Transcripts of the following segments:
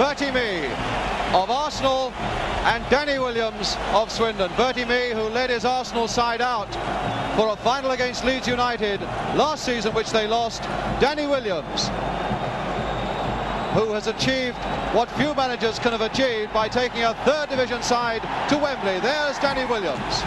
Bertie Mee of Arsenal and Danny Williams of Swindon. Bertie Mee, who led his Arsenal side out for a final against Leeds United last season, which they lost. Danny Williams, who has achieved what few managers can have achieved by taking a third division side to Wembley. There's Danny Williams.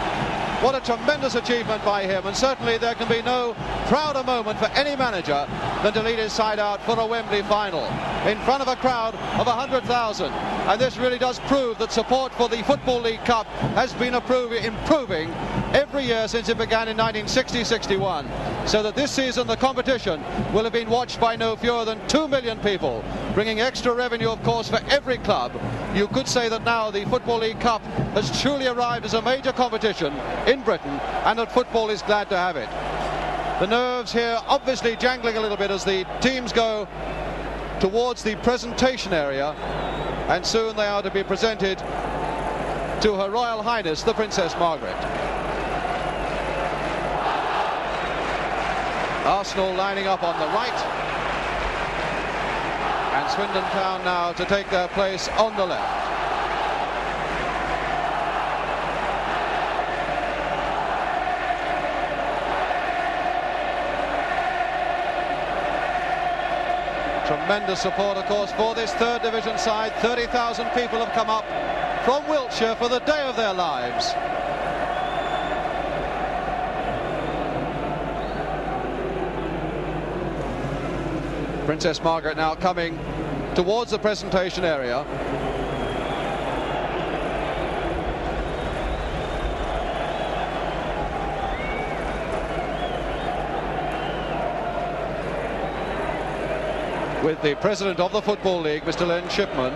What a tremendous achievement by him, and certainly there can be no prouder moment for any manager than to lead his side out for a Wembley final in front of a crowd of 100,000. And this really does prove that support for the Football League Cup has been improving every year since it began in 1960-61, so that this season the competition will have been watched by no fewer than 2 million people, bringing extra revenue, of course, for every club. You could say that now the Football League Cup has truly arrived as a major competition in Britain, and that football is glad to have it. The nerves here obviously jangling a little bit as the teams go towards the presentation area, and soon they are to be presented to Her Royal Highness the Princess Margaret. Arsenal lining up on the right, and Swindon Town now to take their place on the left. Tremendous support, of course, for this third division side. 30,000 people have come up from Wiltshire for the day of their lives. Princess Margaret now coming towards the presentation area. With the president of the Football League, Mr. Len Shipman.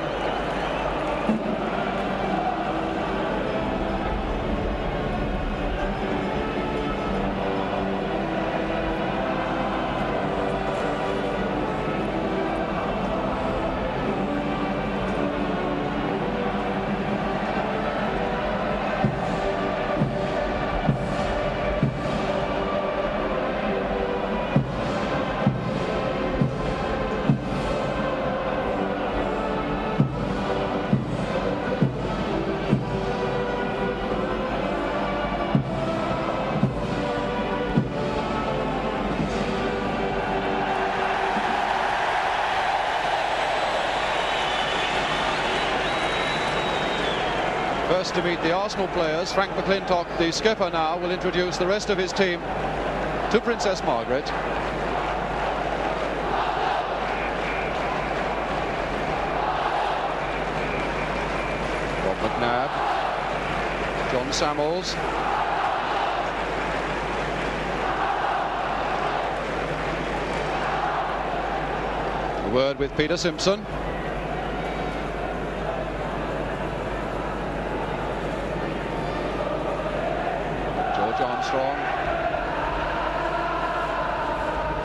First to meet the Arsenal players, Frank McClintock, the skipper, now will introduce the rest of his team to Princess Margaret. Rob McNabb, John Samuels, a word with Peter Simpson. Armstrong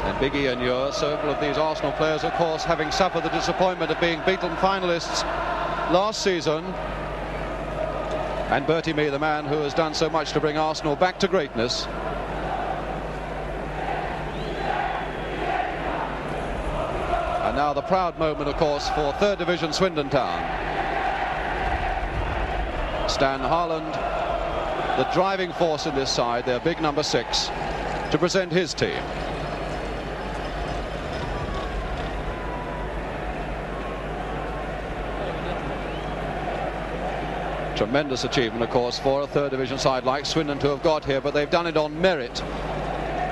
and Big Ian Ure. Several of these Arsenal players, of course, having suffered the disappointment of being beaten finalists last season. And Bertie Mee, the man who has done so much to bring Arsenal back to greatness. And now the proud moment, of course, for third division Swindon Town. Stan Harland, the driving force in this side, their big number 6, to present his team. Tremendous achievement, of course, for a third division side like Swindon to have got here, but they've done it on merit.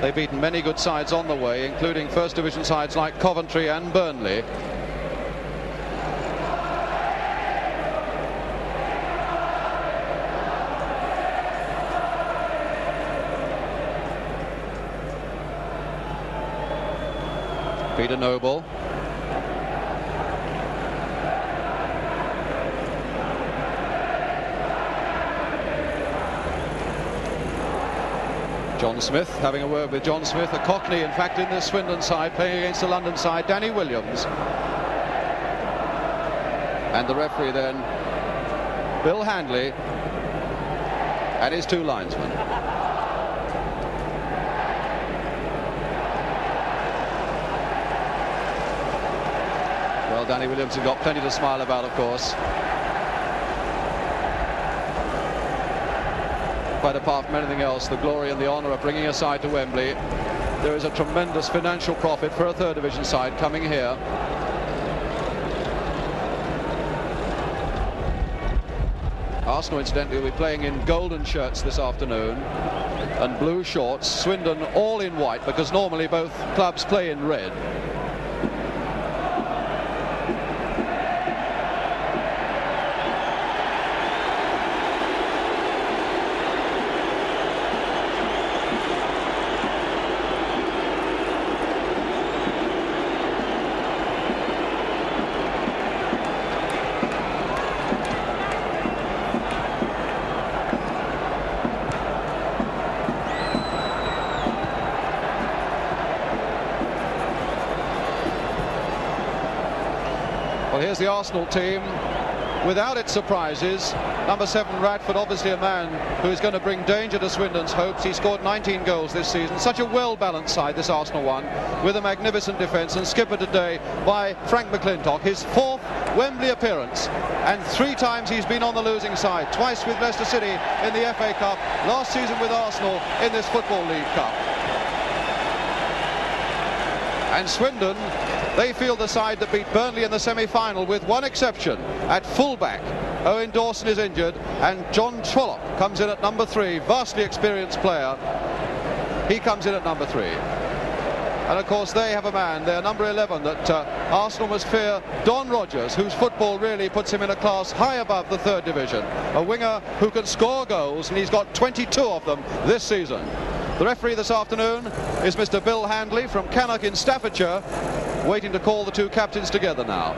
They've beaten many good sides on the way, including first division sides like Coventry and Burnley. Peter Noble. John Smith, having a word with John Smith, a Cockney, in fact, in this Swindon side, playing against the London side, Danny Williams. And the referee then, Bill Handley, and his 2 linesmen. Well, Well, Danny Williams has got plenty to smile about, of course. But apart from anything else, the glory and the honour of bringing a side to Wembley. There is a tremendous financial profit for a third division side coming here. Arsenal, incidentally, will be playing in golden shirts this afternoon and blue shorts. Swindon all in white, because normally both clubs play in red. Well, here's the Arsenal team without its surprises. Number 7, Radford, obviously a man who is going to bring danger to Swindon's hopes. He scored 19 goals this season. Such a well-balanced side, this Arsenal one, with a magnificent defence, and skippered today by Frank McClintock. His 4th Wembley appearance, and 3 times he's been on the losing side. Twice with Leicester City in the FA Cup, last season with Arsenal in this Football League Cup. And Swindon, they field the side that beat Burnley in the semi-final, with one exception. At full-back, Owen Dawson is injured, and John Trollope comes in at number 3, vastly experienced player. He comes in at number 3. And of course they have a man, their number 11, that Arsenal must fear, Don Rogers, whose football really puts him in a class high above the third division. A winger who can score goals, and he's got 22 of them this season. The referee this afternoon is Mr. Bill Handley from Cannock in Staffordshire, waiting to call the two captains together now.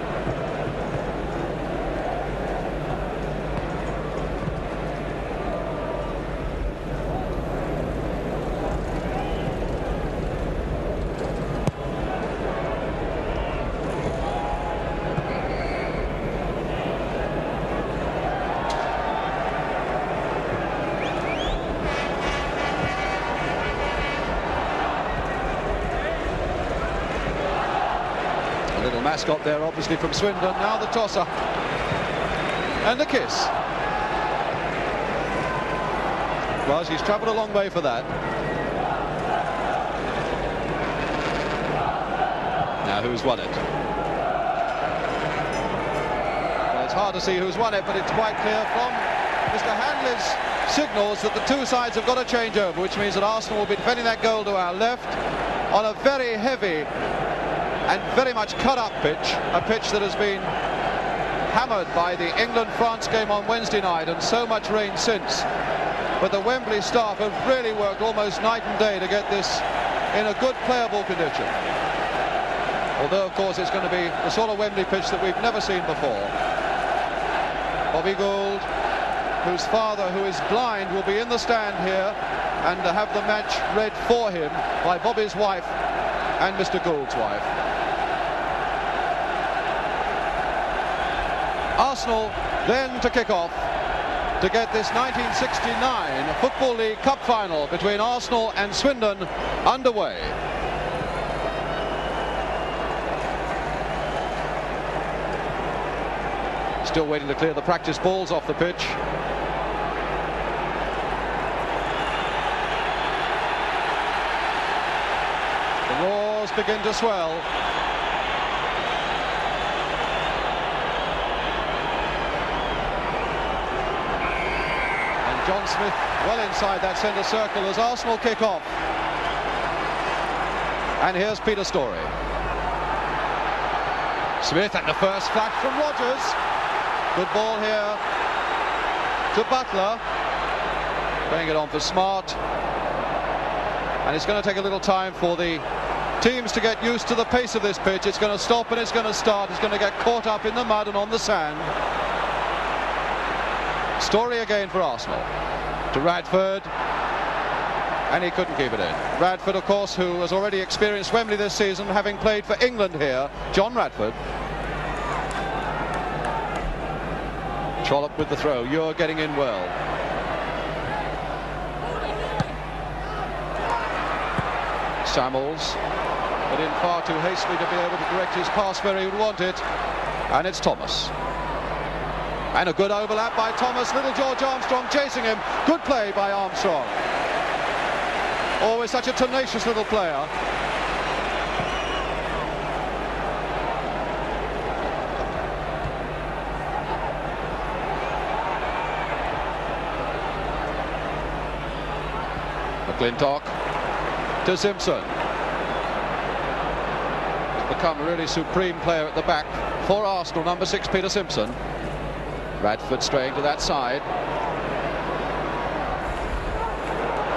Little mascot there, obviously, from Swindon. Now the toss-up and the kiss. Well, he's travelled a long way for that. Now, who's won it? Well, it's hard to see who's won it, but it's quite clear from Mr. Handley's signals that the two sides have got to change over, which means that Arsenal will be defending that goal to our left on a very heavy and very much cut-up pitch, a pitch that has been hammered by the England-France game on Wednesday night, and so much rain since. But the Wembley staff have really worked almost night and day to get this in a good playable condition. Although, of course, it's going to be the sort of Wembley pitch that we've never seen before. Bobby Gould, whose father, who is blind, will be in the stand here and have the match read for him by Bobby's wife and Mr. Gould's wife. Arsenal then to kick off to get this 1969 Football League Cup final between Arsenal and Swindon underway. Still waiting to clear the practice balls off the pitch. The roars begin to swell. John Smith well inside that centre circle as Arsenal kick off. And here's Peter Storey. Smith at the first flash from Rogers. Good ball here to Butler. Playing it on for Smart. And it's going to take a little time for the teams to get used to the pace of this pitch. It's going to stop and it's going to start. It's going to get caught up in the mud and on the sand. Storey again for Arsenal, to Radford, and he couldn't keep it in. Radford, of course, who has already experienced Wembley this season, having played for England here. John Radford. Trollope with the throw. You're getting in well. Samuels, but in far too hastily to be able to direct his pass where he would want it. And it's Thomas. And a good overlap by Thomas. Little George Armstrong chasing him. Good play by Armstrong. Always such a tenacious little player. McClintock to Simpson. He's become a really supreme player at the back for Arsenal, number 6, Peter Simpson. Radford straying to that side.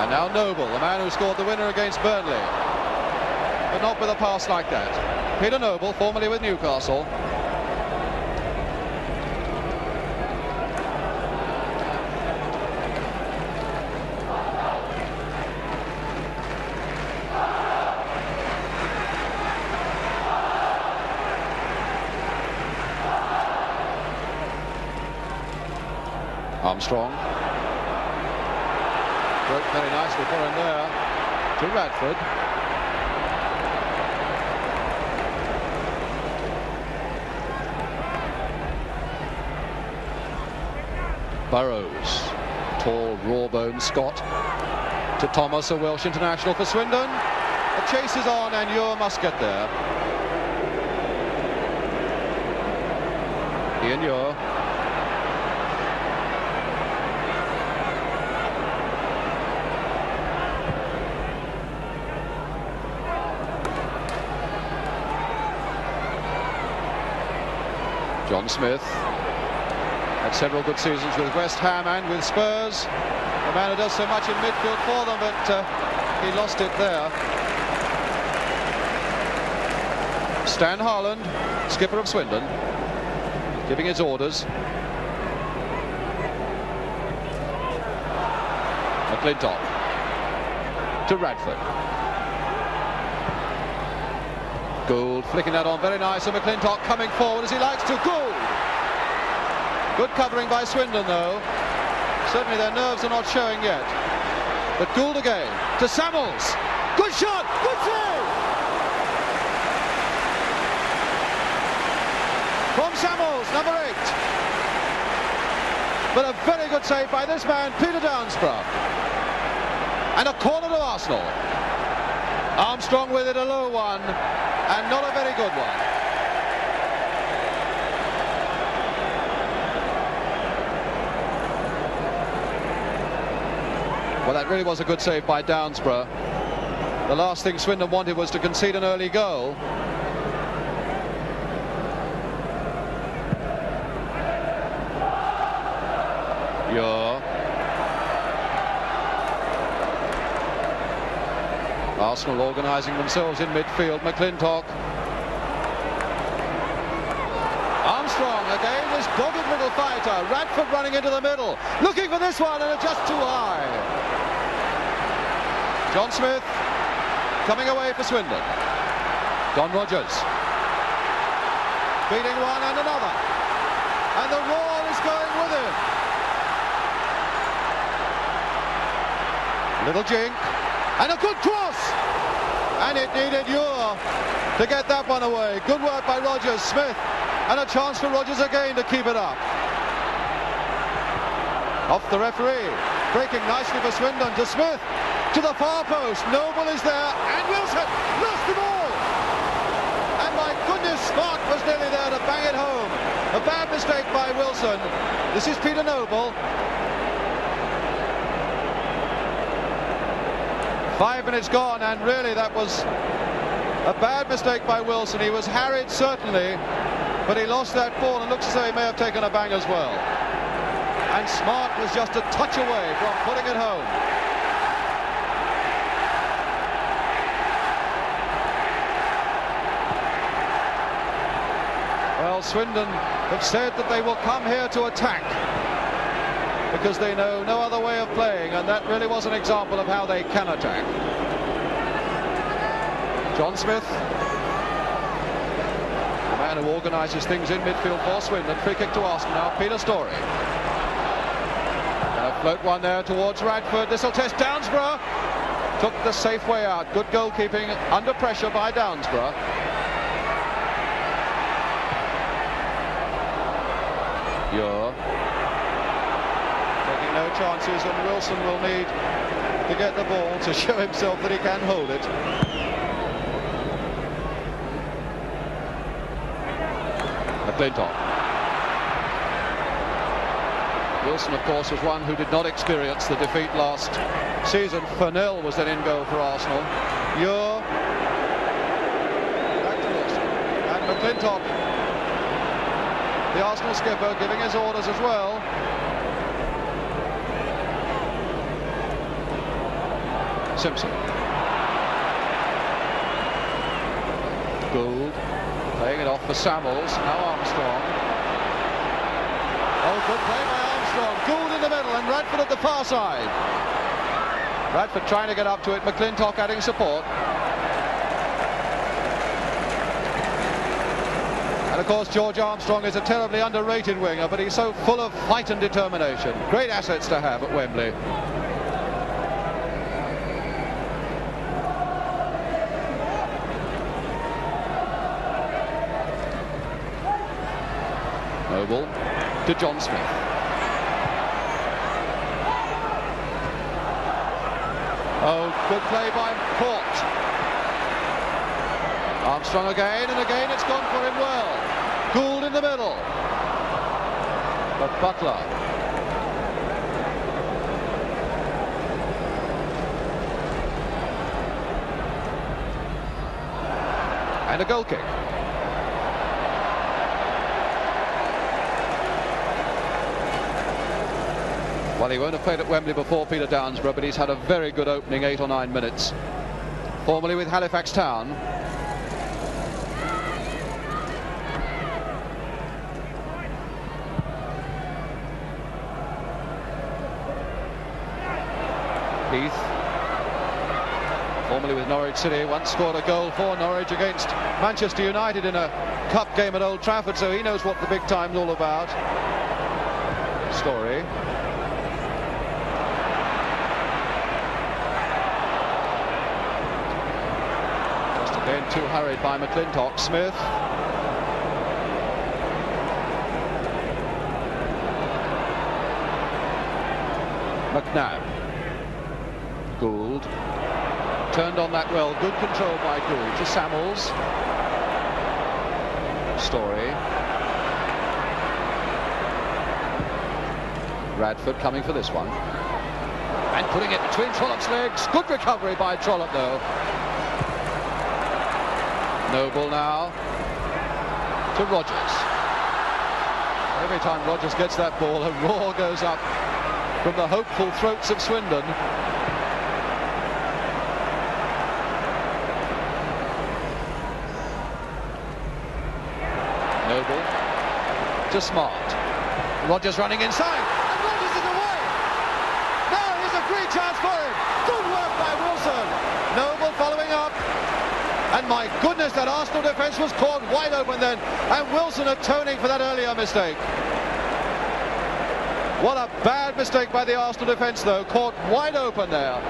And now Noble, the man who scored the winner against Burnley. But not with a pass like that. Peter Noble, formerly with Newcastle. Armstrong. Worked very nicely for him there to Radford. Burrows. Tall, raw-boned Scot to Thomas, a Welsh international for Swindon. The chase is on and Ure must get there. Ian Ure. John Smith had several good seasons with West Ham and with Spurs. The man who does so much in midfield for them, but he lost it there. Stan Harland, skipper of Swindon, giving his orders. McClintock to Radford. Gould flicking that on very nice, and McClintock coming forward as he likes to. Gould! Good covering by Swindon though. Certainly their nerves are not showing yet. But Gould again to Samuels. Good shot! Good save! From Samuels, number 8. But a very good save by this man, Peter Downsborough. And a corner to Arsenal. Armstrong with it, a low one. And not a very good one. Well, that really was a good save by Downsborough. The last thing Swindon wanted was to concede an early goal. Ure. Arsenal organising themselves in midfield. McClintock. Armstrong again, this dogged little fighter. Radford running into the middle, looking for this one, and it's just too high. John Smith coming away for Swindon. Don Rogers beating one and another, and the roar is going with him. Little jink. And a good cross! And it needed Ure to get that one away. Good work by Rogers. Smith. And a chance for Rogers again to keep it up. Off the referee. Breaking nicely for Swindon to Smith. To the far post. Noble is there. And Wilson lost the ball. And my goodness, Smart was nearly there to bang it home. A bad mistake by Wilson. This is Peter Noble. 5 minutes gone, and really that was a bad mistake by Wilson. He was harried certainly, but he lost that ball and looks as though he may have taken a bang as well. And Smart was just a touch away from putting it home. Well, Swindon have said that they will come here to attack, because they know no other way of playing, and that really was an example of how they can attack. John Smith, the man who organises things in midfield for Swindon. Free kick to Arsenal now, Peter Story. Going to float one there towards Radford. This will test Downsborough. Took the safe way out. Good goalkeeping under pressure by Downsborough. You're taking no chances, and Wilson will need to get the ball to show himself that he can hold it. McClintock. Wilson, of course, was one who did not experience the defeat last season. Furnell was then in goal for Arsenal. You're back to Wilson. And McClintock, the Arsenal skipper, giving his orders as well. Simpson. Gould playing it off for Samuels. Now Armstrong. Oh, good play by Armstrong. Gould in the middle and Radford at the far side. Radford trying to get up to it. McClintock adding support. And of course George Armstrong is a terribly underrated winger, but he's so full of fight and determination. Great assets to have at Wembley. Noble to John Smith. Oh, good play by Court. Armstrong again, and again it's gone for him well. Gould in the middle. But Butler. And a goal kick. Well, he won't have played at Wembley before, Peter Downsborough, but he's had a very good opening 8 or 9 minutes. Formerly with Halifax Town. Heath, formerly with Norwich City, once scored a goal for Norwich against Manchester United in a cup game at Old Trafford, so he knows what the big time's all about. Story. Again, too hurried by McClintock. Smith. McNabb. Gould. Turned on that well. Good control by Gould to Samuels. Story. Radford coming for this one. And putting it between Trollope's legs. Good recovery by Trollope, though. Noble now to Rogers. Every time Rogers gets that ball, a roar goes up from the hopeful throats of Swindon. Noble to Smart. Rogers running inside, and Rogers is away. Now here's a great chance for him. Good work by Wilson. Noble following up. And my goodness, that Arsenal defence was caught wide open then, and Wilson atoning for that earlier mistake. What a bad mistake by the Arsenal defence, though, caught wide open there.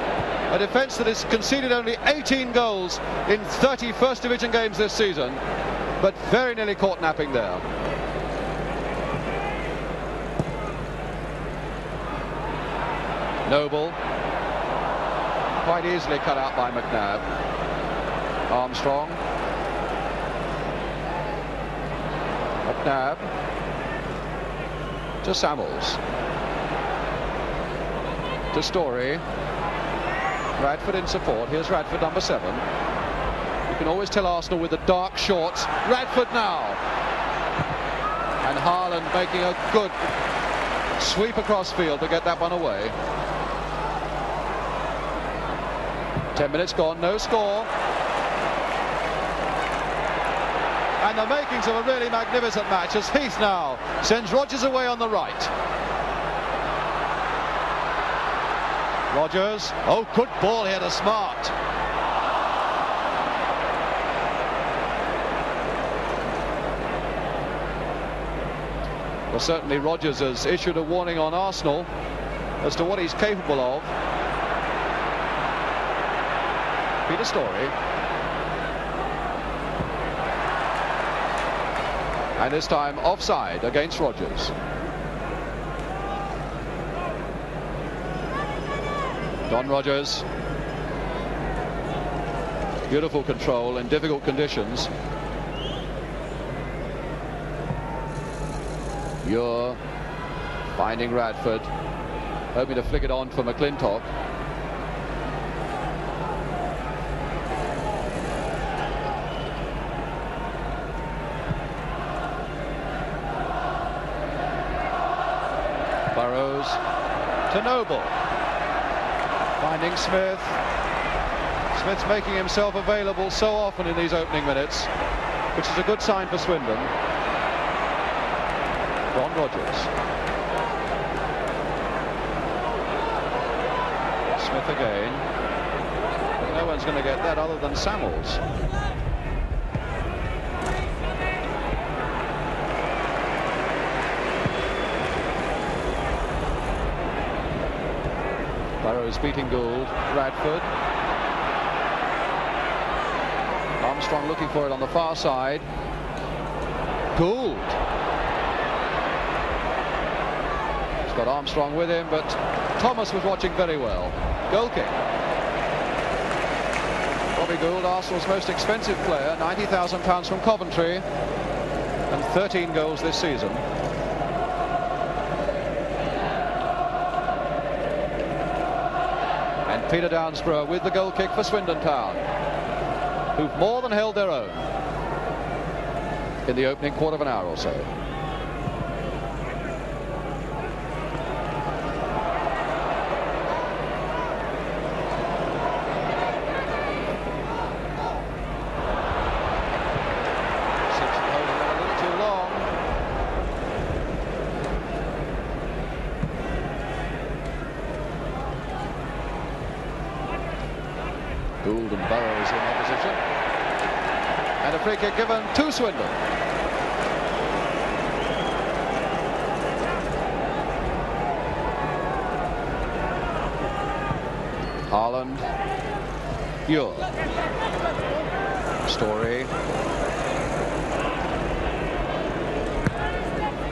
A defence that has conceded only 18 goals in 30 First Division games this season, but very nearly caught napping there. Noble, quite easily cut out by McNabb. Armstrong. McNabb to Samuels. To Story. Radford in support. Here's Radford, number 7. You can always tell Arsenal with the dark shorts. Radford now. And Haaland making a good sweep across field to get that one away. 10 minutes gone, no score. And the makings of a really magnificent match as Heath now sends Rogers away on the right. Rogers, oh, good ball here to Smart. Well, certainly Rogers has issued a warning on Arsenal as to what he's capable of. Peter Story. And this time offside against Rogers. Don Rogers. Beautiful control in difficult conditions. You're finding Radford, hoping to flick it on for McClintock. Burrows to Noble, finding Smith. Smith's making himself available so often in these opening minutes, which is a good sign for Swindon. Don Rogers. Smith again. No one's going to get that other than Samuels. Burrows beating Gould. Radford. Armstrong looking for it on the far side. Gould. He's got Armstrong with him, but Thomas was watching very well. Goal kick. Bobby Gould, Arsenal's most expensive player, £90,000 from Coventry, and 13 goals this season. And Peter Downsborough with the goal kick for Swindon Town, who've more than held their own in the opening quarter of an hour or so. Simpson holding it a little too long. Gould and Burrows in opposition. And a free kick given to Swindon. Haaland. Ure. Story.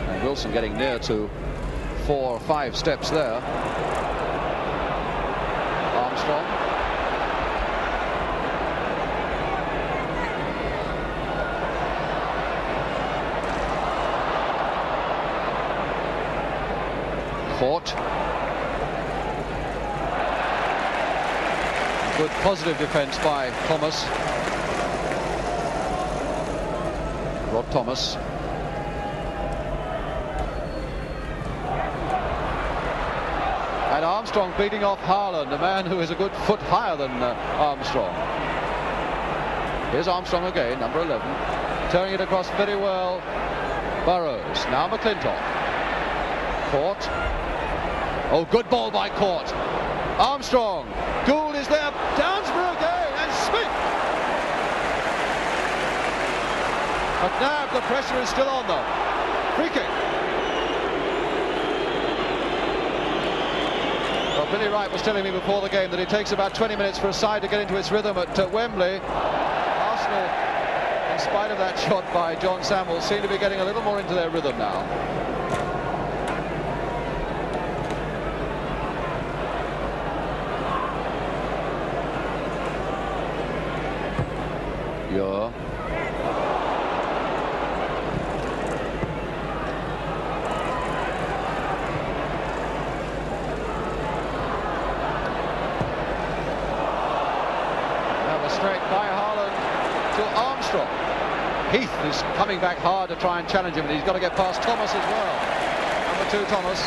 And Wilson getting near to 4 or 5 steps there. Armstrong. Caught. Good positive defence by Thomas. Rod Thomas. And Armstrong beating off Haaland, a man who is a good foot higher than Armstrong. Here's Armstrong again, number 11. Turning it across very well. Burrows. Now McClintock. Caught. Oh, good ball by Court. Armstrong. Gould is there. Downsborough again. And Smith. McNabb, the pressure is still on them. Free kick. Well, Billy Wright was telling me before the game that it takes about 20 minutes for a side to get into its rhythm at Wembley. Arsenal, in spite of that shot by John Samuels, seem to be getting a little more into their rhythm now. Ure. Another straight by Haaland to Armstrong. Heath is coming back hard to try and challenge him, and he's got to get past Thomas as well. Number 2, Thomas.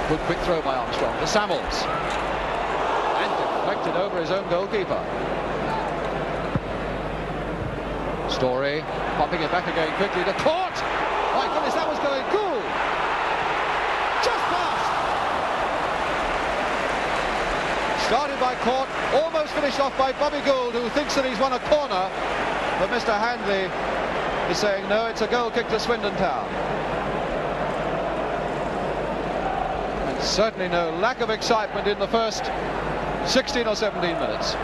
Good quick throw by Armstrong to Samuels. And deflected over his own goalkeeper. Story, popping it back again quickly to Court. My goodness, that was going Gould. Just past. Started by Court, almost finished off by Bobby Gould, who thinks that he's won a corner. But Mr. Handley is saying, no, it's a goal kick to Swindon Town. And certainly no lack of excitement in the first 16 or 17 minutes.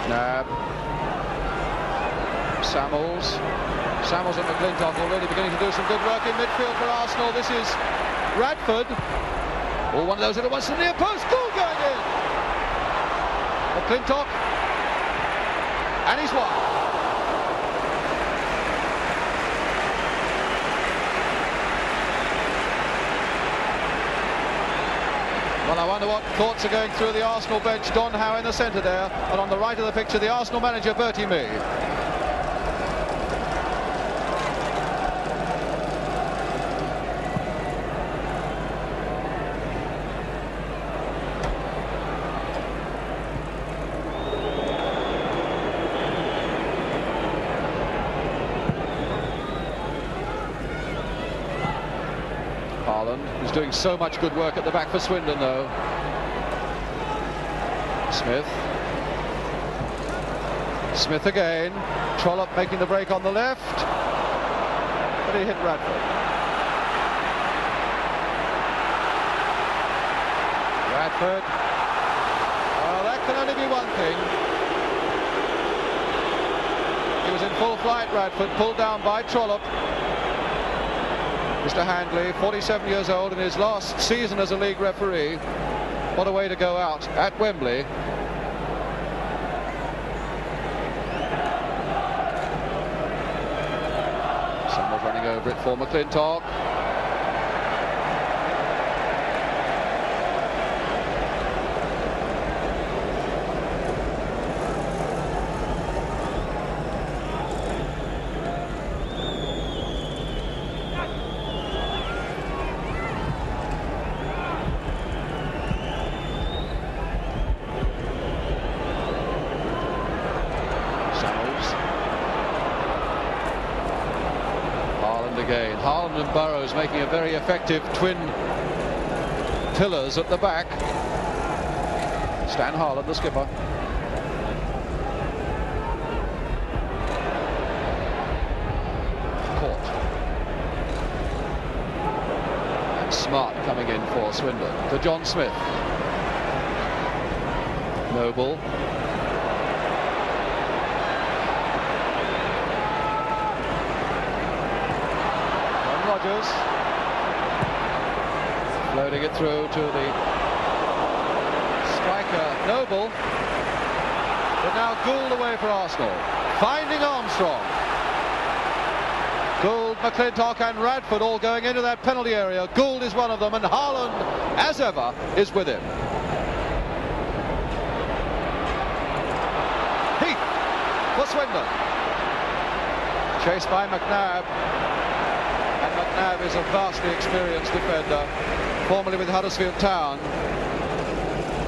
McNabb. Samuels and McClintock already beginning to do some good work in midfield for Arsenal. This is Radford. Oh, one of those little ones to the near post. Goal going in. McClintock. And he's won. Well, I wonder what thoughts are going through the Arsenal bench. Don Howe in the centre there, and on the right of the picture, the Arsenal manager, Bertie Mee. Who's doing so much good work at the back for Swindon, though. Smith again. Trollope making the break on the left, but he hit Radford. Well, that can only be one thing. He was in full flight, Radford, pulled down by Trollope. Mr. Handley, 47 years old, in his last season as a league referee. What a way to go out at Wembley. Someone's running over it for McClintock. Again, Haaland and Burrows making a very effective twin pillars at the back. Stan Haaland, the skipper. Caught. And Smart coming in for Swindon. To John Smith. Noble. Rogers loading it through to the striker Noble, but now Gould away for Arsenal, finding Armstrong. Gould, McClintock and Radford all going into that penalty area. Gould is one of them, and Haaland, as ever, is with him. Heath for Swindon, chased by McNabb. And McNabb is a vastly experienced defender, formerly with Huddersfield Town,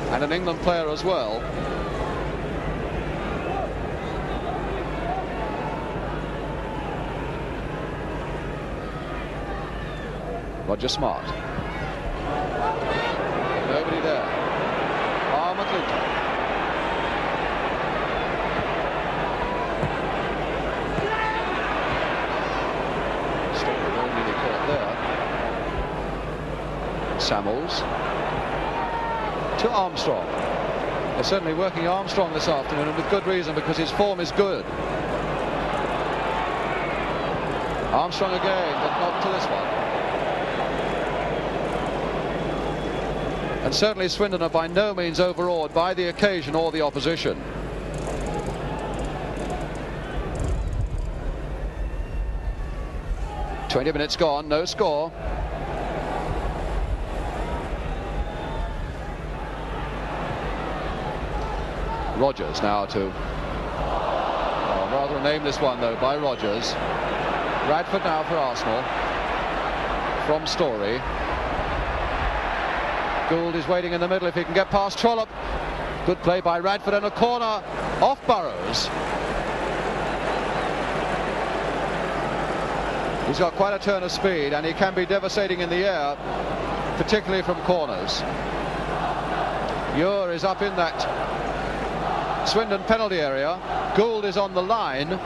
and an England player as well. Roger Smart. Nobody there. McClintock. Samuels to Armstrong. They're certainly working Armstrong this afternoon, and with good reason, because his form is good. Armstrong again, but not to this one. And certainly Swindon are by no means overawed by the occasion or the opposition. "20 minutes gone, no score." Rogers now to, rather a nameless one though by Rogers. Radford now for Arsenal from Story. Gould is waiting in the middle if he can get past Trollope. Good play by Radford, and a corner off Burrows. He's got quite a turn of speed, and he can be devastating in the air, particularly from corners. Ure is up in that Swindon penalty area. Gould is on the line.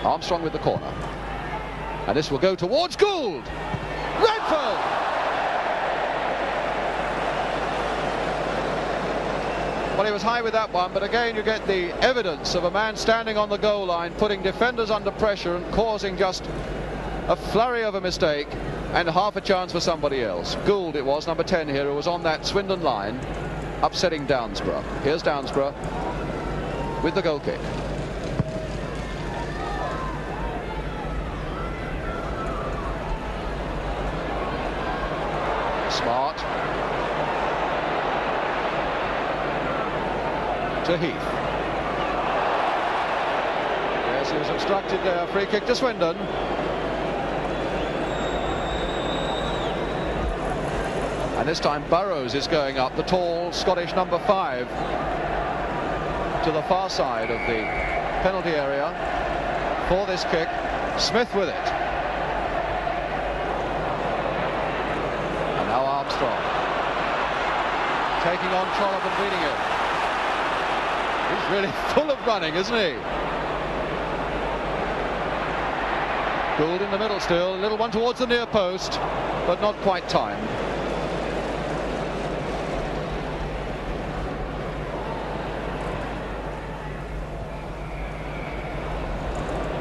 Armstrong with the corner, and this will go towards Gould. Radford! Well, he was high with that one, but again you get the evidence of a man standing on the goal line, putting defenders under pressure and causing just a flurry of a mistake and half a chance for somebody else. Gould it was, number 10 here, who was on that Swindon line, upsetting Downsborough. Here's Downsborough with the goal kick. Smart to Heath. Yes, he was obstructed there. Free kick to Swindon. And this time Burrows is going up, the tall Scottish number 5, to the far side of the penalty area for this kick. Smith with it. And now Armstrong taking on Trollope and beating him. He's really full of running, isn't he? Gould in the middle still, a little one towards the near post, but not quite timed.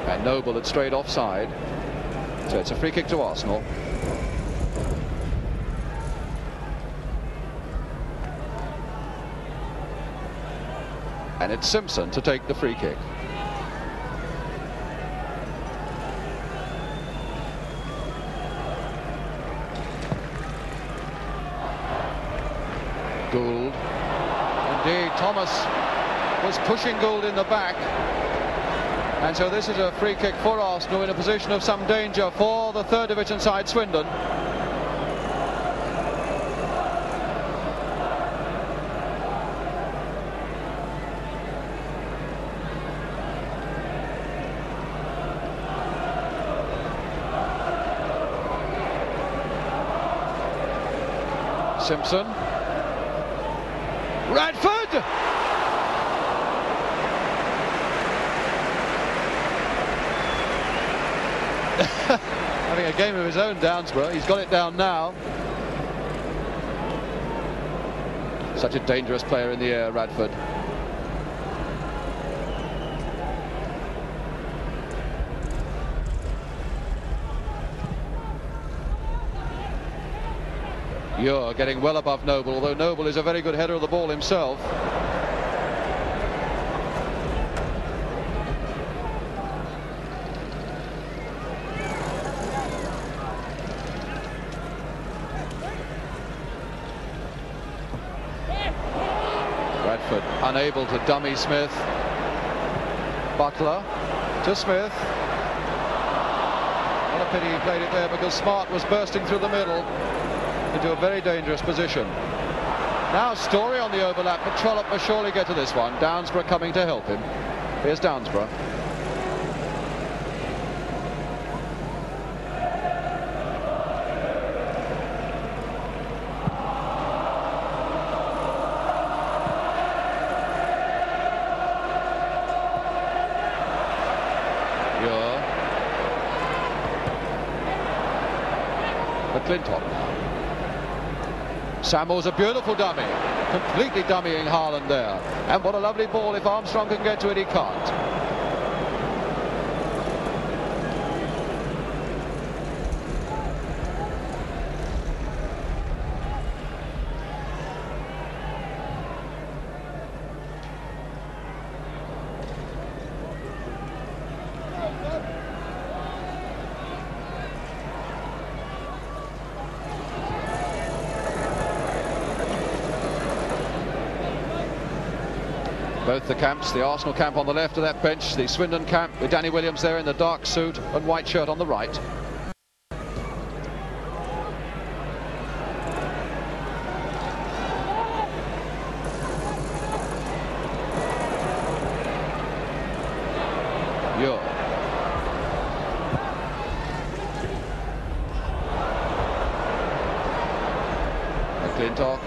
And Noble had strayed offside, so it's a free kick to Arsenal. And it's Simpson to take the free kick. Gould. Indeed, Thomas was pushing Gould in the back. And so this is a free kick for Arsenal in a position of some danger for the third division side Swindon. Simpson. Radford! Having a game of his own, Downsborough. He's got it down now. Such a dangerous player in the air, Radford. You're getting well above Noble, although Noble is a very good header of the ball himself. Radford unable to dummy Smith. Butler to Smith. What a pity he played it there, because Smart was bursting through the middle into a very dangerous position. Now Story on the overlap, but Trollope will surely get to this one. Downsborough coming to help him. Here's Downsborough. McClintock. Samuel's a beautiful dummy, completely dummying Haaland there. And what a lovely ball. If Armstrong can get to it, he can't. Both the camps, the Arsenal camp on the left of that bench, the Swindon camp with Danny Williams there in the dark suit and white shirt on the right. Ure. McClintock.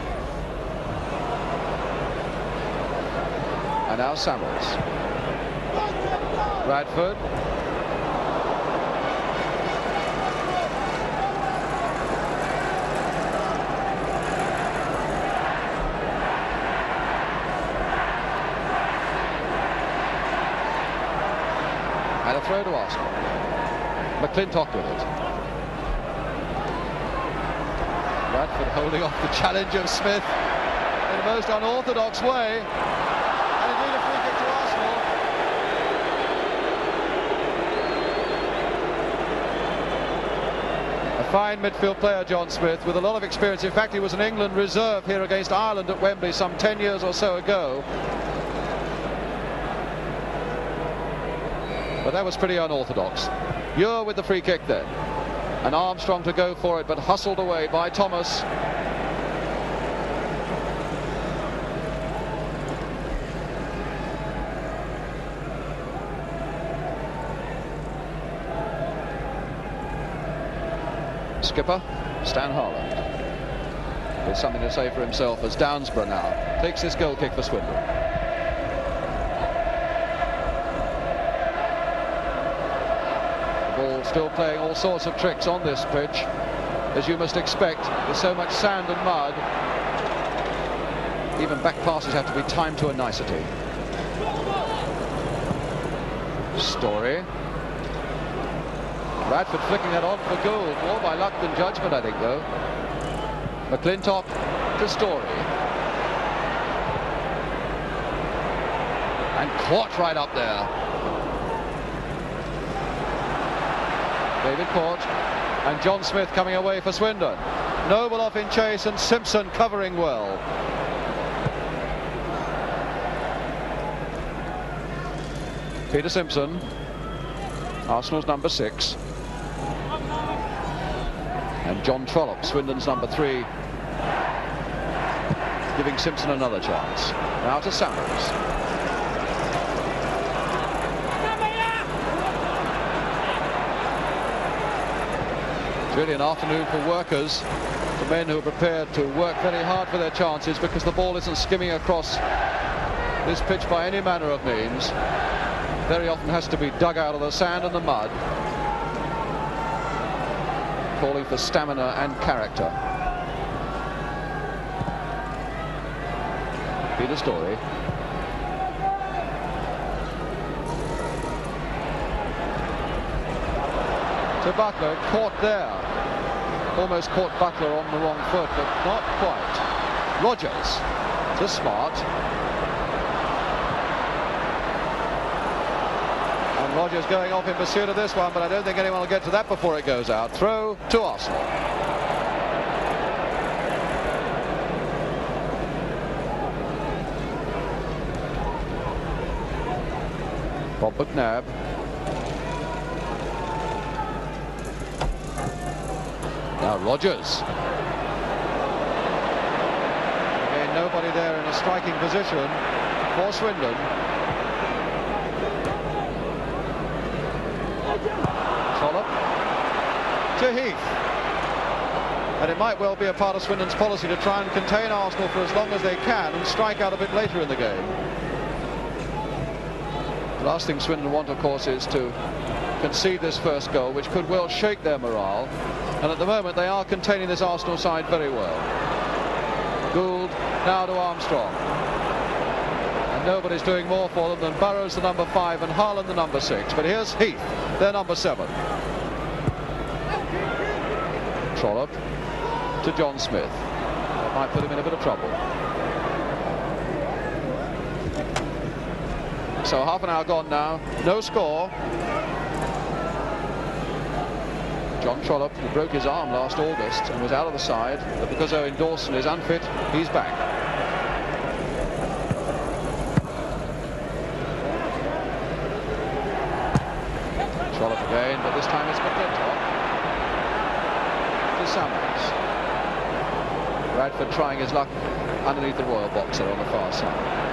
And now Samuels. Radford. throw to Arsenal. McClintock with it. Bradford holding off the challenge of Smith in the most unorthodox way. And indeed a free kick to Arsenal. A fine midfield player, John Smith, with a lot of experience. In fact, he was an England reserve here against Ireland at Wembley some 10 years or so ago. But that was pretty unorthodox. You're with the free kick then. And Armstrong to go for it, but hustled away by Thomas. Skipper, Stan Harland. With something to say for himself as Downsborough now takes this goal kick for Swindon. Still playing all sorts of tricks on this pitch, as you must expect. There's so much sand and mud. Even back passes have to be timed to a nicety. Story. Bradford flicking that on for goal. More by luck than judgment, I think, though. McClintock to Story. And caught right up there. David Court and John Smith coming away for Swindon. Noble off in chase and Simpson covering well. Peter Simpson, Arsenal's number 6. And John Trollope, Swindon's number 3, giving Simpson another chance. Now to Samuels. It's really an afternoon for workers, for men who are prepared to work very hard for their chances, because the ball isn't skimming across this pitch by any manner of means. Very often has to be dug out of the sand and the mud. Calling for stamina and character. Peter Story. To Butler, caught there. Almost caught Butler on the wrong foot, but not quite. Rogers to Smart. And Rogers going off in pursuit of this one, but I don't think anyone will get to that before it goes out. Throw to Arsenal. Bob McNabb. Now Rogers. Again, nobody there in a striking position for Swindon. Trollope to Heath. And it might well be a part of Swindon's policy to try and contain Arsenal for as long as they can and strike out a bit later in the game. The last thing Swindon want, of course, is to concede this first goal, which could well shake their morale. And at the moment they are containing this Arsenal side very well. Gould now to Armstrong. And nobody's doing more for them than Burrows, the number 5, and Harland, the number 6. But here's Heath, their number 7. Trollope to John Smith. That might put him in a bit of trouble. So half an hour gone now. No score. John Trollope, who broke his arm last August and was out of the side, but because Owen Dawson is unfit, he's back. Trollope again, but this time it's McClintock to Samuels. Bradford trying his luck underneath the Royal boxer on the far side.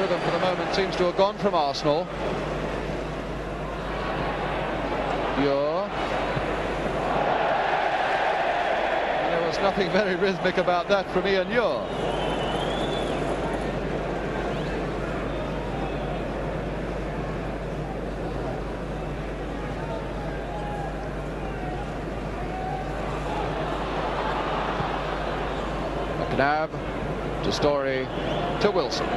For the moment seems to have gone from Arsenal. There was nothing very rhythmic about that from Ian Ure. McNabb to Story to Wilson.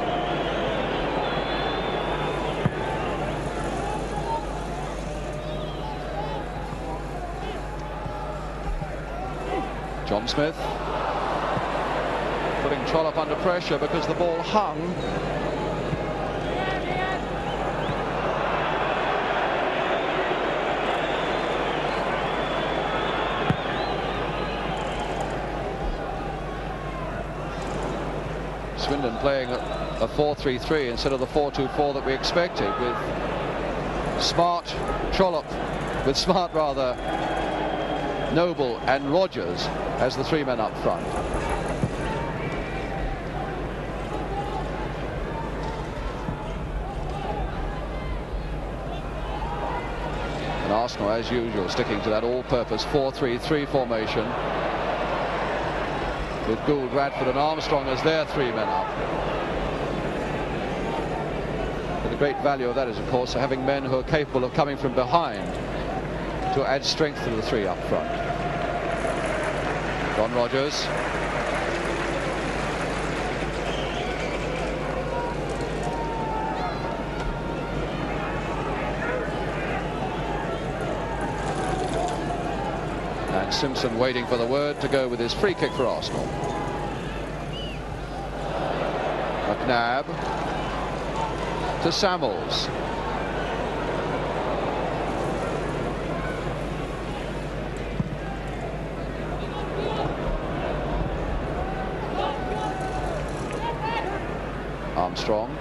John Smith putting Trollope under pressure because the ball hung. Swindon playing a 4-3-3 instead of the 4-2-4 that we expected, with Noble and Rogers as the three men up front. And Arsenal, as usual, sticking to that all-purpose 4-3-3 formation, with Gould, Radford and Armstrong as their three men up. But the great value of that is, of course, having men who are capable of coming from behind to add strength to the three up front. Don Rogers. And Simpson waiting for the word to go with his free kick for Arsenal. McNabb to Samuels. Armstrong.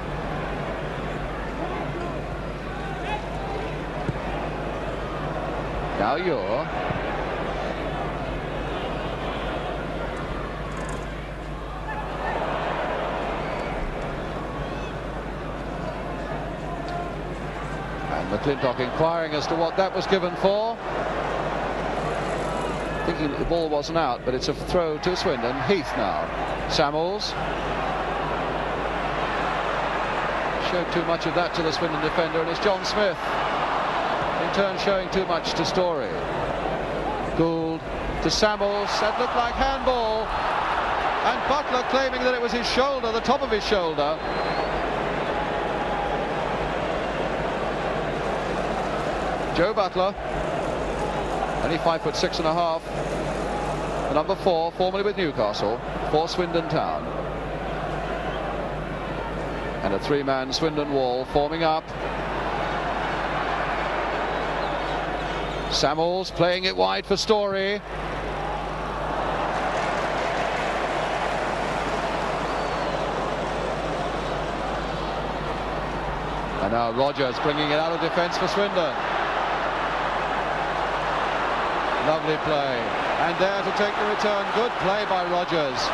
Now you're. And McClintock inquiring as to what that was given for. Thinking that the ball wasn't out, but it's a throw to Swindon. Heath now. Samuels. Showed too much of that to the Swindon defender, and it's John Smith in turn showing too much to Story. Gould to Samuels. That looked like handball, and Butler claiming that it was his shoulder, the top of his shoulder. Joe Butler, only 5'6½", the number 4, formerly with Newcastle, for Swindon Town. And a three-man Swindon wall forming up. Samuels playing it wide for Story. And now Rogers bringing it out of defence for Swindon. Lovely play. And there to take the return. Good play by Rogers.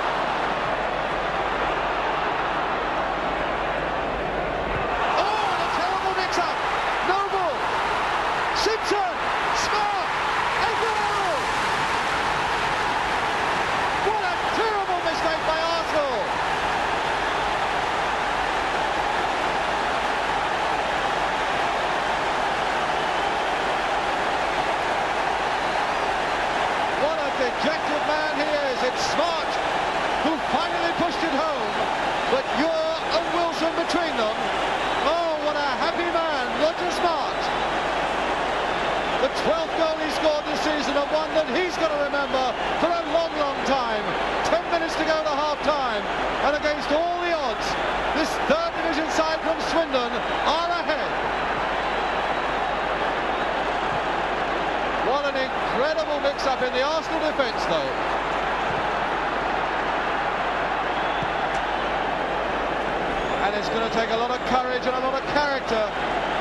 Dejected man he is. It's Smart who finally pushed it home, but Ure and Wilson between them. Oh, what a happy man, Roger Smart. The 12th goal he scored this season, and one that he's going to remember for a long, long time. 10 minutes to go to half-time, and against all the odds, this third division side from Swindon are ahead. What an incredible mix-up in the Arsenal defence, though. And it's going to take a lot of courage and a lot of character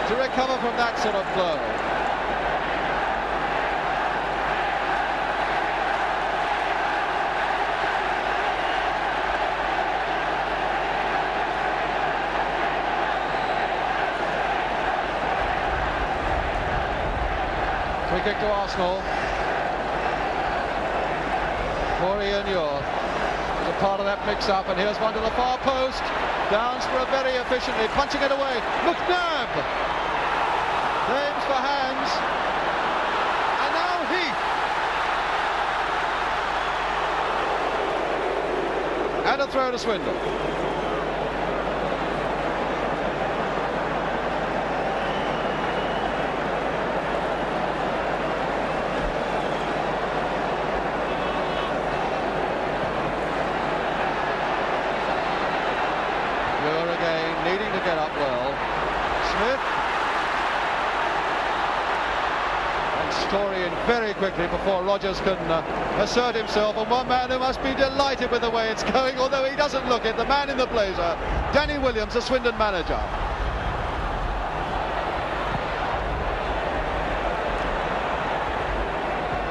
to recover from that sort of blow. Free kick to Arsenal. Corey and Ure is a part of that mix-up, and here's one to the far post. Downsborough very efficiently punching it away. McNabb claims for hands, and now Heath. throw to Swindon. Again, needing to get up well. Smith. And Story in very quickly before Rodgers can assert himself. And one man who must be delighted with the way it's going, although he doesn't look it, the man in the blazer, Danny Williams, the Swindon manager.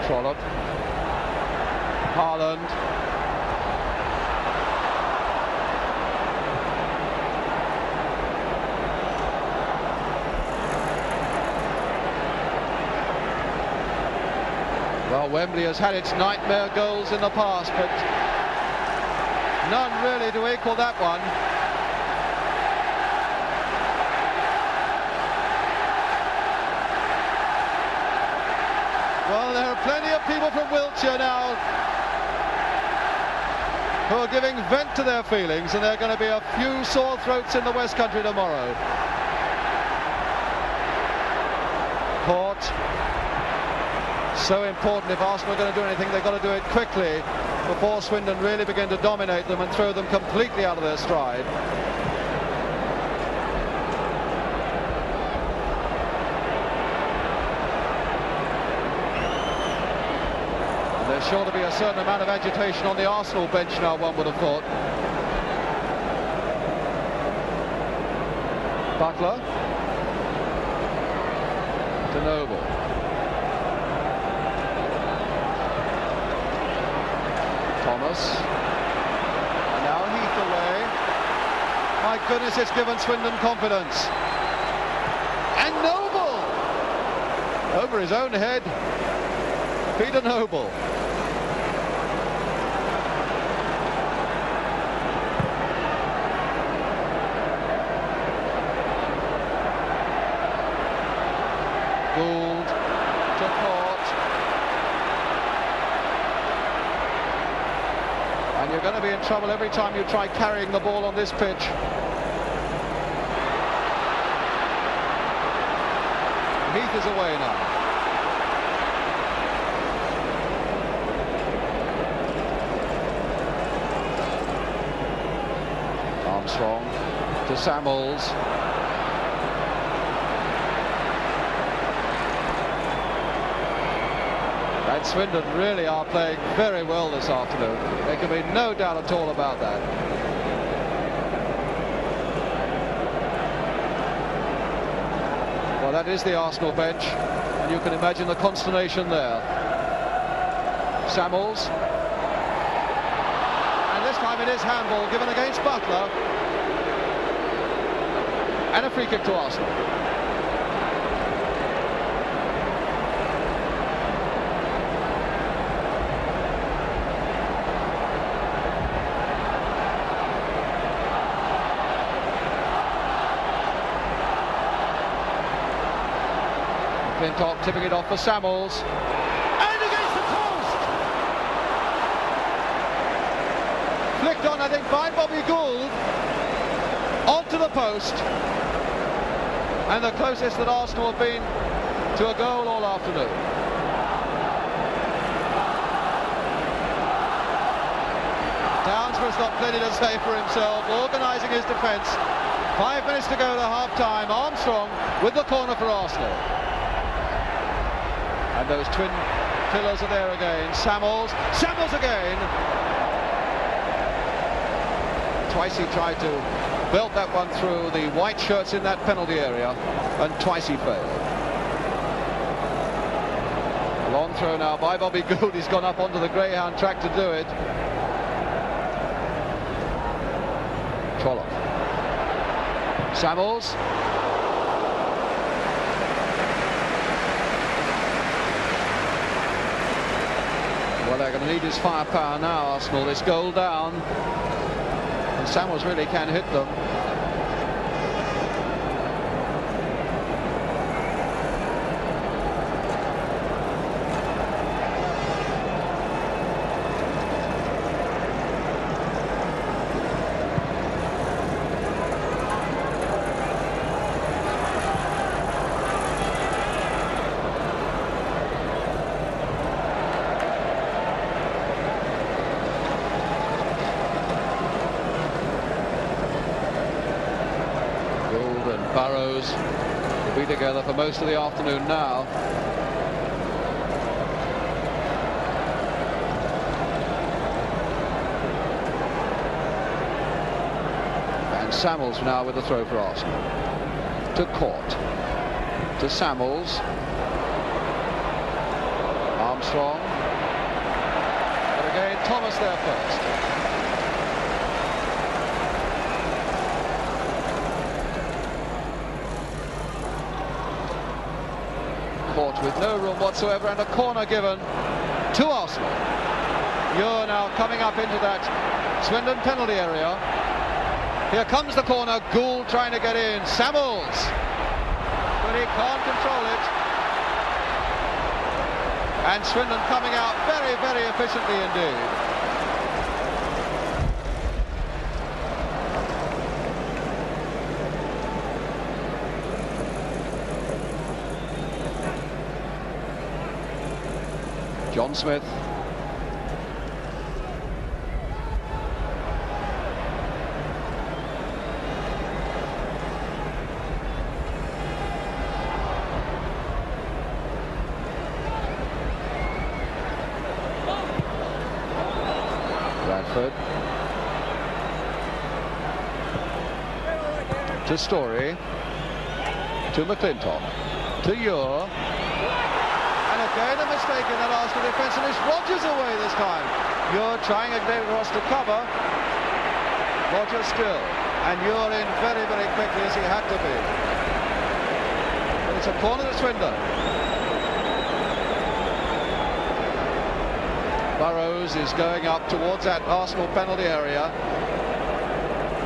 Trollope. Haaland. Well, Wembley has had its nightmare goals in the past, but none really to equal that one. Well, there are plenty of people from Wiltshire now who are giving vent to their feelings, and there are going to be a few sore throats in the West Country tomorrow. Caught. So important if Arsenal are going to do anything, they've got to do it quickly before Swindon really begin to dominate them and throw them completely out of their stride. And there's sure to be a certain amount of agitation on the Arsenal bench now, one would have thought. Butler. To Noble. Thomas, and now Heath away. My goodness, it's given Swindon confidence. And Noble! Over his own head, Peter Noble. Gould to Court. And you're going to be in trouble every time you try carrying the ball on this pitch. Heath is away now. Armstrong to Samuels. And Swindon really are playing very well this afternoon. There can be no doubt at all about that. Well, that is the Arsenal bench, and you can imagine the consternation there. Samuels. And this time it is handball given against Butler. And a free kick to Arsenal. Top tipping it off for Samuels, and against the post, flicked on I think by Bobby Gould onto the post, and the closest that Arsenal have been to a goal all afternoon. Downsworth's got plenty to say for himself, organising his defence. 5 minutes to go to half-time. Armstrong with the corner for Arsenal. And those twin pillars are there again. Samuels again. Twice he tried to belt that one through the white shirts in that penalty area, and twice he failed. Long throw now by Bobby Gould. He's gone up onto the Greyhound track to do it. Trollope. Samuels. Well, they're going to need his firepower now, Arsenal. This goal down, and Samuels really can hit them. Burrows will be together for most of the afternoon now. And Samuels now with the throw for Arsenal. To Court. To Samuels. Armstrong. But again, Thomas there first. Court with no room whatsoever, and a corner given to Arsenal. You're now coming up into that Swindon penalty area. Here comes the corner. Gould trying to get in. Samuels, but he can't control it. And Swindon coming out very, very efficiently indeed. John Smith. Bradford. To Story. To McClintock. To Ure. Again a mistake in that Arsenal defence, and it's Rodgers away this time. You're trying again across to cover. Rodgers still, and you're in very, very quickly as he had to be. But it's a corner to Swindon. Burrows is going up towards that Arsenal penalty area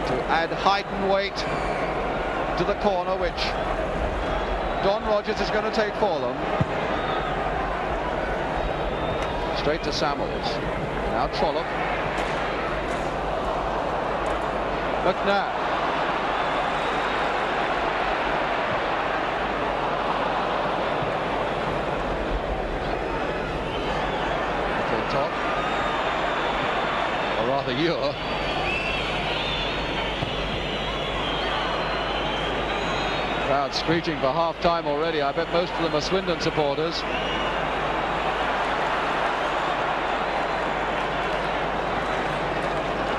to add height and weight to the corner, which Don Rodgers is going to take for them. Straight to Samuels. Now Trollope. McNabb. McClintock. Or rather Ure. Crowd screeching for half-time already. I bet most of them are Swindon supporters.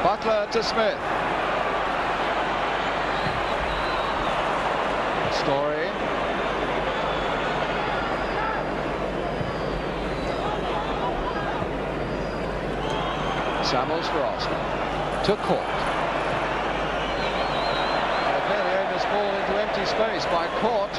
Butler to Smith. Story. Samuels for Arsenal. To Court. A very aimless ball into empty space by Court.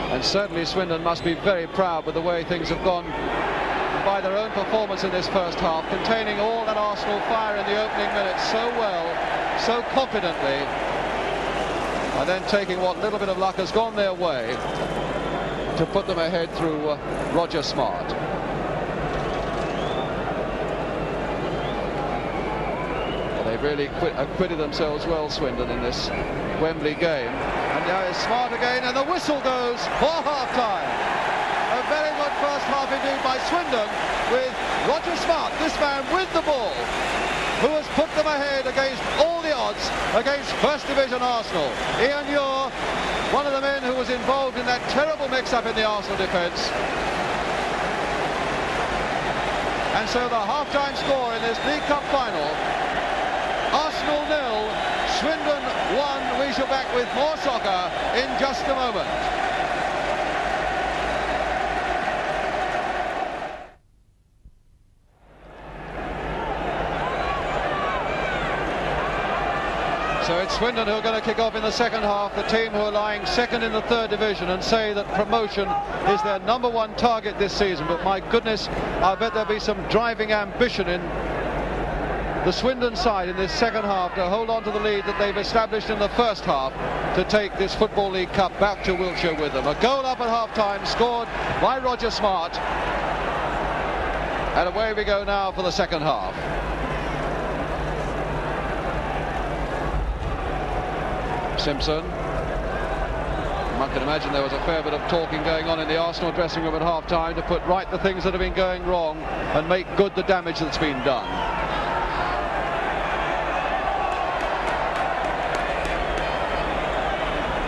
And certainly Swindon must be very proud with the way things have gone by their own performance in this first half, containing all that Arsenal fire in the opening minutes so well, so confidently, and then taking what little bit of luck has gone their way to put them ahead through Roger Smart. Well, they've really acquitted themselves well, Swindon, in this Wembley game. And now it's Smart again, and the whistle goes for half-time. A very good first half indeed by Swindon, with Roger Smart, this man with the ball, who has put them ahead against all the odds against First Division Arsenal. Ian Ure, one of the men who was involved in that terrible mix-up in the Arsenal defence. And so the half-time score in this League Cup final, Arsenal 0, Swindon 1. We shall back with more soccer in just a moment. So it's Swindon who are going to kick off in the second half, the team who are lying second in the third division, and say that promotion is their #1 target this season. But my goodness, I bet there'll be some driving ambition in the Swindon side in this second half to hold on to the lead that they've established in the first half to take this Football League Cup back to Wiltshire with them. A goal up at half-time scored by Roger Smart. And away we go now for the second half. Simpson. One can imagine there was a fair bit of talking going on in the Arsenal dressing room at half-time to put right the things that have been going wrong and make good the damage that's been done.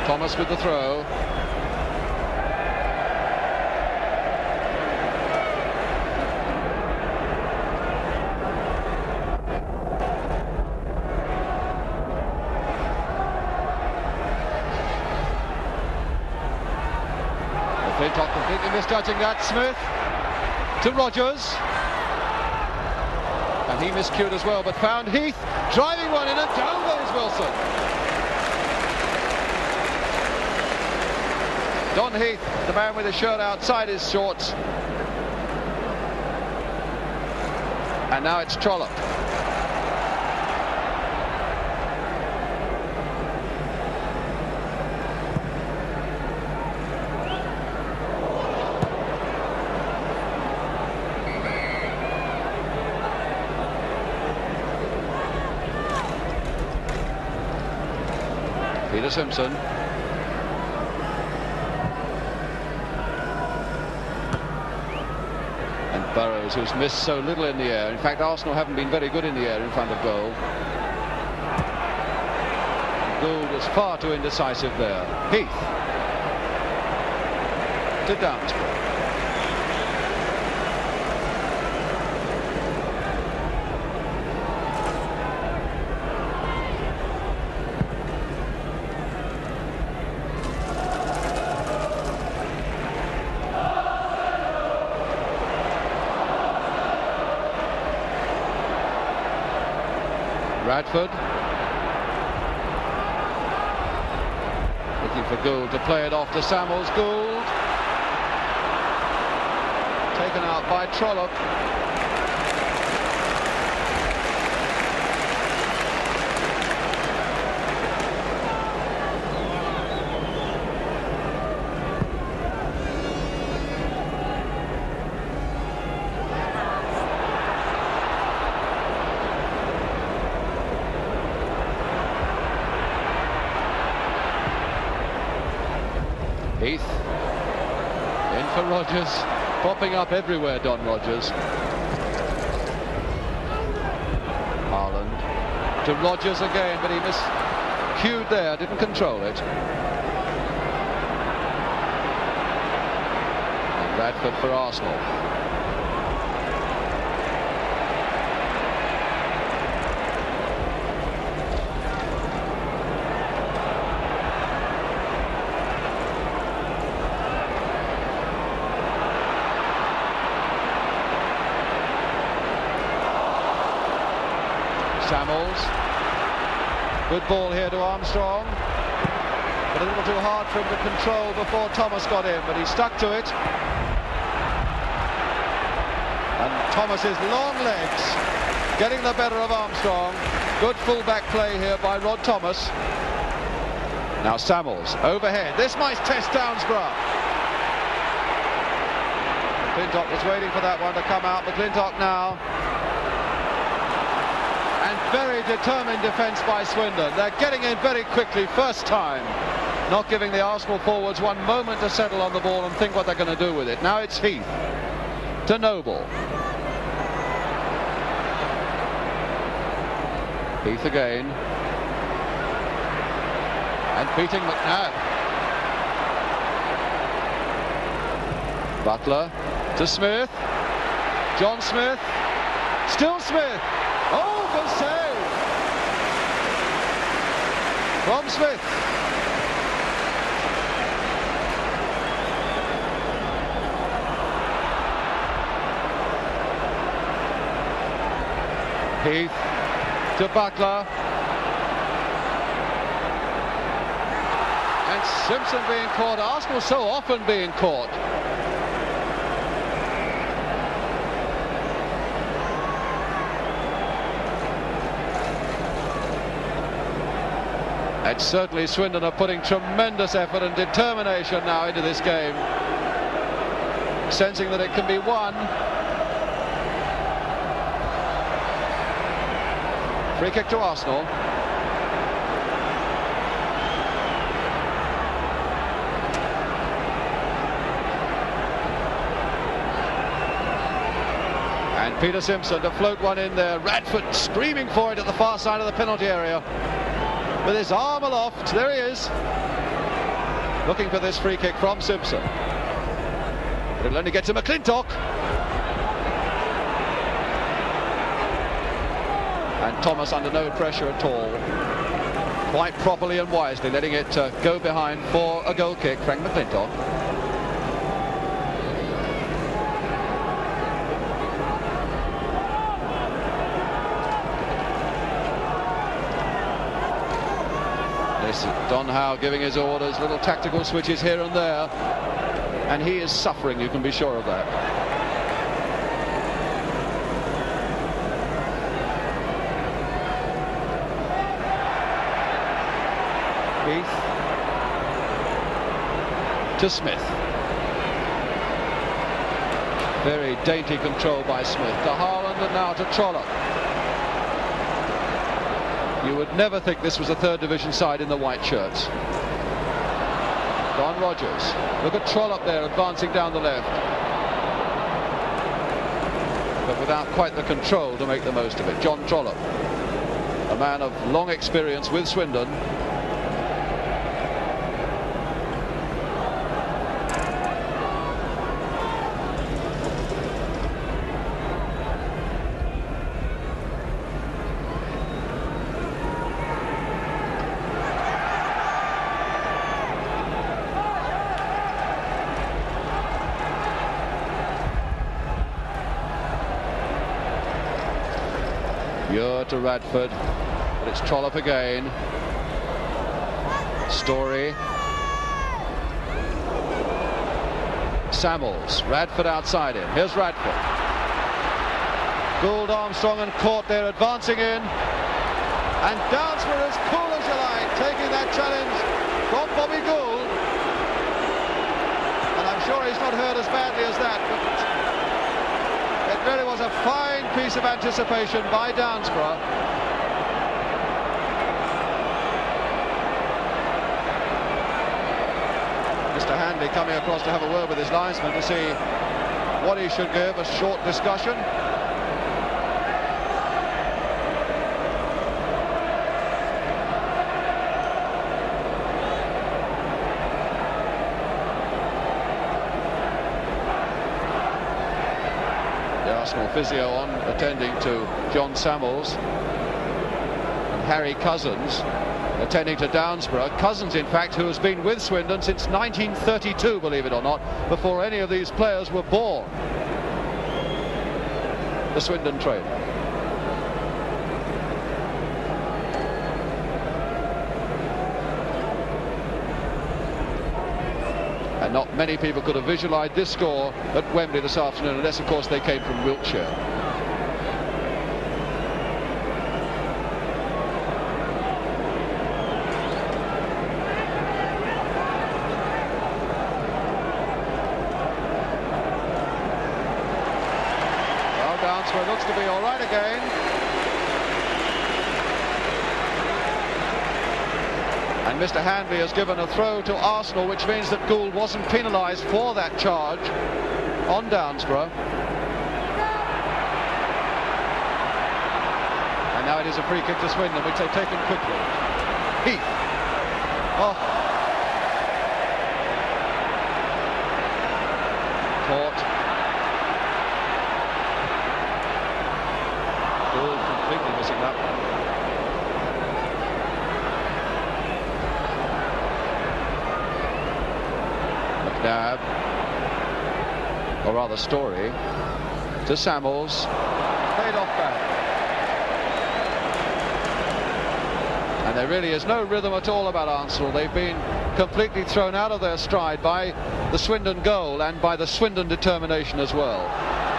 Thomas with the throw. McClintock completely misjudging that. Smith to Rodgers, and he miscued as well, but found Heath driving one in, and down goes Wilson. Don Heath, the man with his shirt outside his shorts, and now it's Trollope. Peter Simpson. And Burrows, who's missed so little in the air. In fact, Arsenal haven't been very good in the air in front of goal. Gould was far too indecisive there. Heath to Downsbury. Radford looking for Gould to play it off to Samuels. Gould taken out by Trollope. Heath in for Rodgers, popping up everywhere, Don Rodgers. Haaland to Rodgers again, but he miscued there, didn't control it. And Radford for Arsenal. Samuels, good ball here to Armstrong, but a little too hard for him to control before Thomas got in, but he stuck to it. And Thomas's long legs getting the better of Armstrong. Good full-back play here by Rod Thomas. Now Samuels overhead. This might test Downsborough. McClintock was waiting for that one to come out. McClintock now. Very determined defence by Swindon. They're getting in very quickly, first time. Not giving the Arsenal forwards one moment to settle on the ball and think what they're going to do with it. Now it's Heath to Noble. Heath again. And beating McNabb. Butler to Smith. John Smith. Still Smith. Oh, good save from Smith. Heath to Butler. And Simpson being caught. Arsenal so often being caught. And certainly Swindon are putting tremendous effort and determination now into this game, sensing that it can be won. Free kick to Arsenal. Peter Simpson to float one in there. Radford screaming for it at the far side of the penalty area. With his arm aloft, there he is. Looking for this free kick from Simpson. But it'll only get to McClintock. And Thomas under no pressure at all. Quite properly and wisely letting it go behind for a goal kick, Frank McClintock. This Don Howe giving his orders, little tactical switches here and there, and he is suffering, you can be sure of that. Heath to Smith. Very dainty control by Smith to Haaland, and now to Trollope. You would never think this was a third division side in the white shirts. Don Rogers. Look at Trollope there advancing down the left. But without quite the control to make the most of it. John Trollope, a man of long experience with Swindon. To Radford, but it's Trollope again. Story. Samuels. Radford outside him. Here's Radford. Gould, Armstrong and Court there advancing in. And Downsborough as cool as you like, taking that challenge from Bobby Gould. And I'm sure he's not hurt as badly as that, but it really was a fine piece of anticipation by Downsborough. Mr. Hanley coming across to have a word with his linesman to see what he should give, a short discussion. Physio on, attending to John Samuels, and Harry Cousins attending to Downsborough. Cousins, in fact, who has been with Swindon since 1932, believe it or not, before any of these players were born. The Swindon trainer. And not many people could have visualised this score at Wembley this afternoon, unless, of course, they came from Wiltshire. Well, Downsborough looks to be all right again. And Mr. Hanley has given a throw to Arsenal, which means that Gould wasn't penalised for that charge on Downsborough. And now it is a free kick to Swindon, which they've taken quickly. Heath. Oh. Caught. Gould completely missing that one. McNabb, or rather Story, to Samuels, played off back. And there really is no rhythm at all about Arsenal. They've been completely thrown out of their stride by the Swindon goal and by the Swindon determination as well.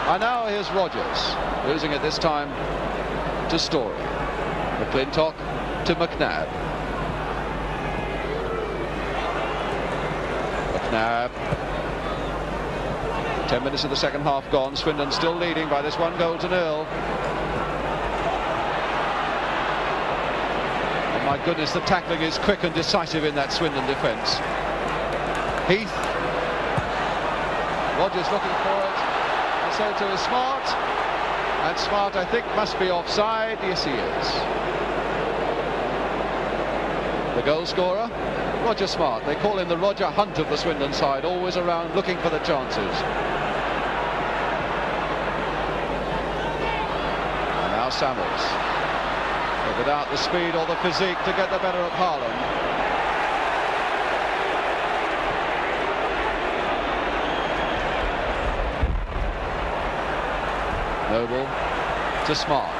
And now here's Rogers, losing it this time to Story. McClintock to McNabb. McNabb. 10 minutes of the second half gone. Swindon still leading by this 1-0. And my goodness, the tackling is quick and decisive in that Swindon defence. Heath. Rogers looking for it. And so to is Smart. And Smart, I think, must be offside. Yes, he is. The goal scorer, Roger Smart. They call him the Roger Hunt of the Swindon side, always around looking for the chances. And now Samuels, but without the speed or the physique to get the better of Haaland. Noble to Smart.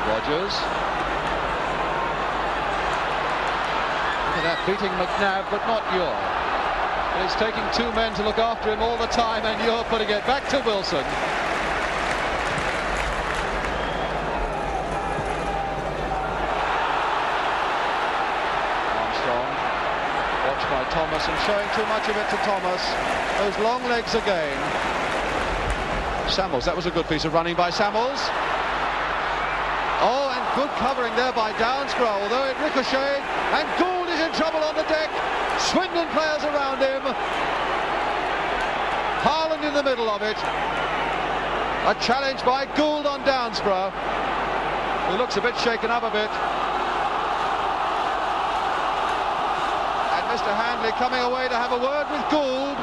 Rogers. Look at that, beating McNabb, but not Ure. He's taking two men to look after him all the time, and Ure putting it back to Wilson. By Thomas, and showing too much of it to Thomas. Those long legs again. Samuels, that was a good piece of running by Samuels. Oh, and good covering there by Downsborough, although it ricocheted, and Gould is in trouble on the deck. Swindon players around him. Haaland in the middle of it. A challenge by Gould on Downsborough, who looks a bit shaken up a bit. Mr. Handley coming away to have a word with Gould.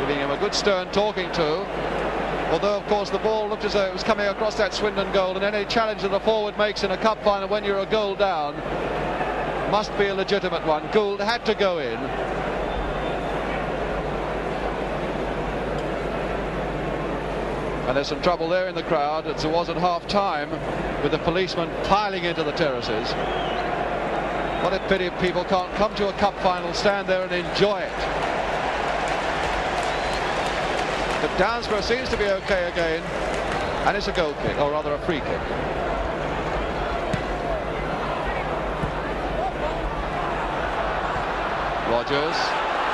Giving him a good stern talking to. Although, of course, the ball looked as though it was coming across that Swindon goal, and any challenge that a forward makes in a cup final when you're a goal down must be a legitimate one. Gould had to go in. And there's some trouble there in the crowd, as there was at half-time, with the policemen piling into the terraces. What a pity people can't come to a cup final, stand there and enjoy it. But Downsborough seems to be okay again, and it's a goal kick, or rather a free kick. Rogers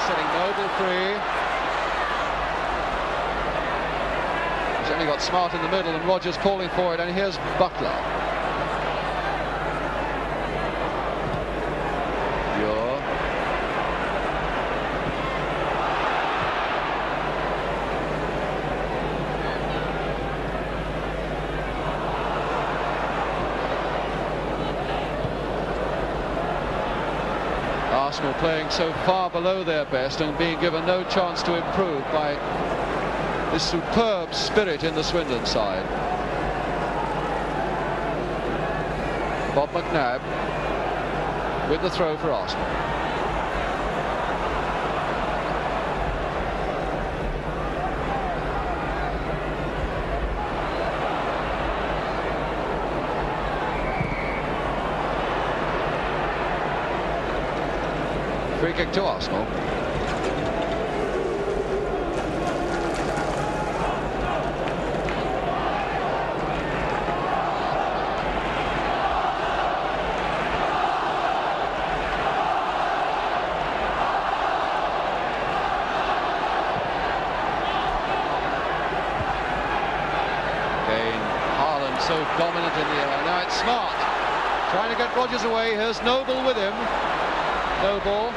setting Noble free. He's only got Smart in the middle, and Rogers calling for it, and here's Buckler. Ure. Arsenal playing so far below their best and being given no chance to improve by this superb spirit in the Swindon side. Bob McNabb with the throw for Arsenal. Free kick to Arsenal. So dominant in the air. Now it's Smart trying to get Rogers away. Here's Noble with him. Noble.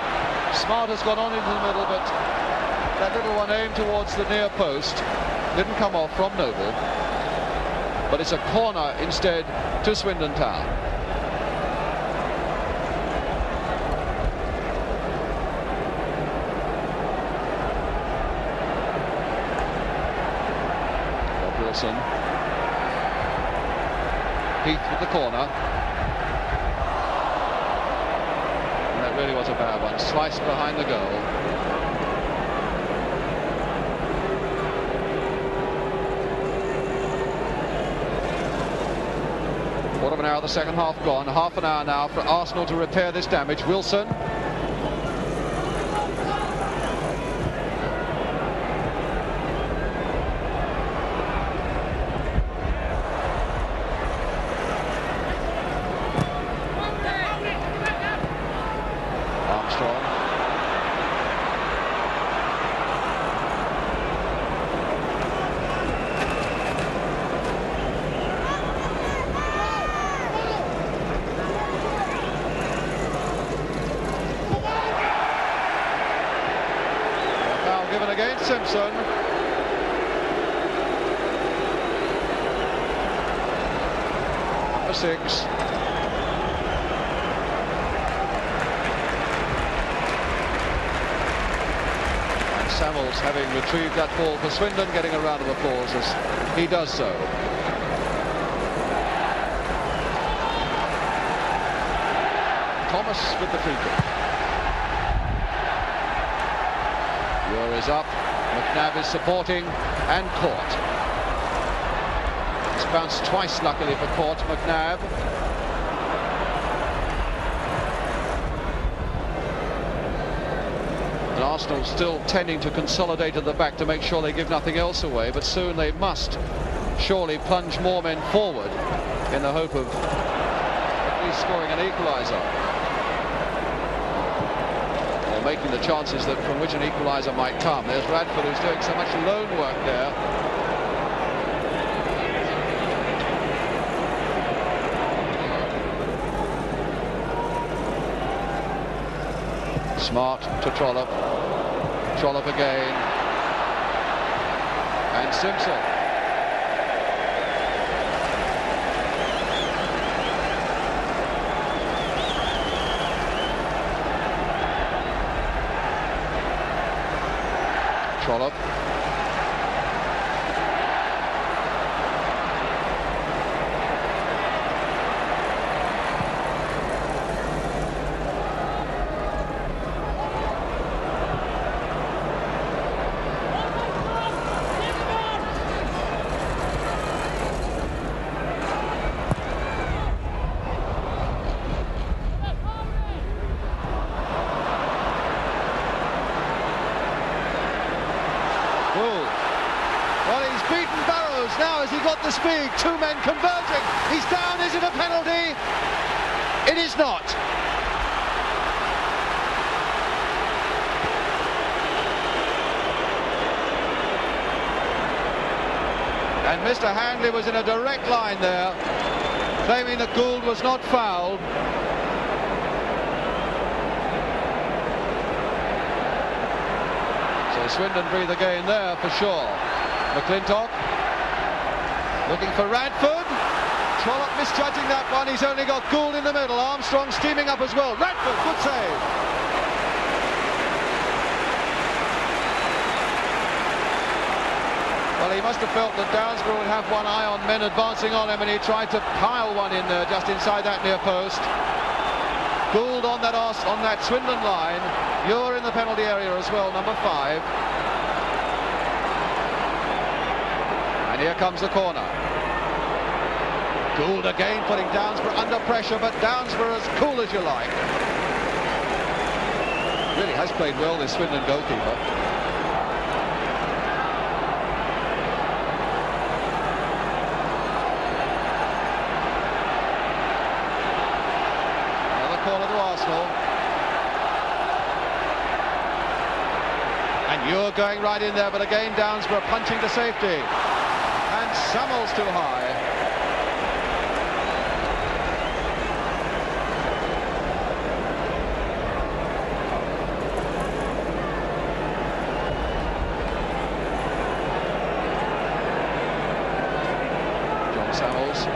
Smart has gone on into the middle, but that little one aimed towards the near post didn't come off from Noble. But it's a corner instead to Swindon Town. Bob Wilson. Heath with the corner. And that really was a bad one. Sliced behind the goal. Quarter of an hour of the second half gone. Half an hour now for Arsenal to repair this damage. Wilson. Simpson. Number 6. And Samuels, having retrieved that ball for Swindon, getting a round of applause as he does so. Thomas with the free kick. Muir is up. McNabb is supporting and caught. It's bounced twice, luckily for Court. McNabb. And Arsenal still tending to consolidate at the back to make sure they give nothing else away, but soon they must surely plunge more men forward in the hope of at least scoring an equaliser. Making the chances that from which an equaliser might come. There's Radford, who's doing so much lone work there. Smart to Trollope. Trollope again. And Simpson. Trollope. Now has he got the speed? Two men converging. He's down. Is it a penalty? It is not. And Mr. Handley was in a direct line there, claiming that Gould was not fouled. So Swindon breathe again there for sure. McClintock looking for Radford. Trollope misjudging that one. He's only got Gould in the middle. Armstrong steaming up as well. Radford, good save. Well, he must have felt that Downsborough would have one eye on men advancing on him, and he tried to pile one in there just inside that near post. Gould on that Swindon line. Muir in the penalty area as well, number 5. And here comes the corner. Gould again putting Downsborough under pressure, but Downsborough as cool as you like. Really has played well, this Swindon goalkeeper. Another corner to Arsenal. And you're going right in there, but again Downsborough punching to safety. And Samuels too high. John Samuels.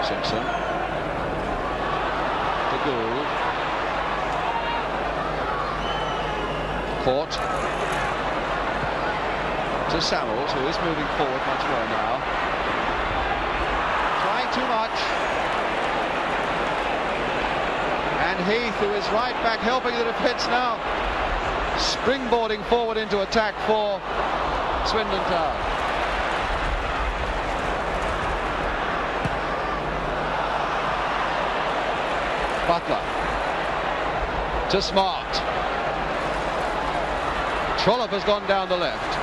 Simpson to Gould. Court to Samuels, who is moving forward much more now. Trying too much. And Heath, who is right back, helping the defence now. Springboarding forward into attack for Swindon Town. Butler to Smart. Trollope has gone down the left.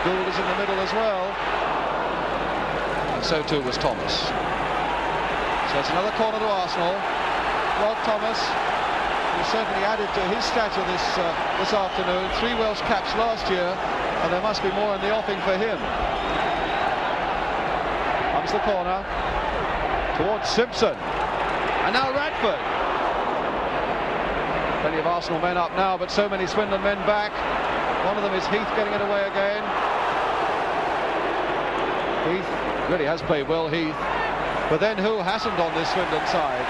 Gould is in the middle as well. And so too was Thomas. So it's another corner to Arsenal. Rod Thomas, who certainly added to his stature this afternoon. 3 Welsh caps last year, and there must be more in the offing for him. Comes the corner towards Simpson. And now Radford. Plenty of Arsenal men up now, but so many Swindon men back. One of them is Heath getting it away again. Heath really has played well, Heath. But then who hasn't on this Swindon side?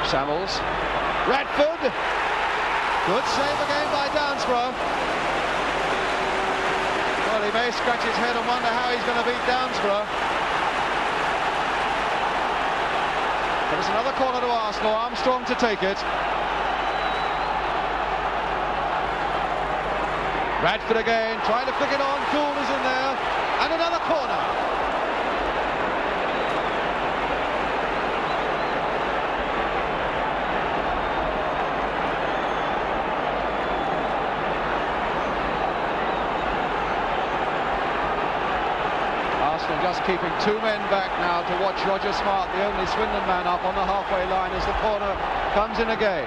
Samuels. Radford. Good save again by Downsborough. Well, he may scratch his head and wonder how he's going to beat Downsborough. But it's another corner to Arsenal. Armstrong to take it. Radford again, trying to flick it on. Gould is in there. And another corner. Arsenal just keeping 2 men back now to watch Roger Smart, the only Swindon man up on the halfway line as the corner comes in again.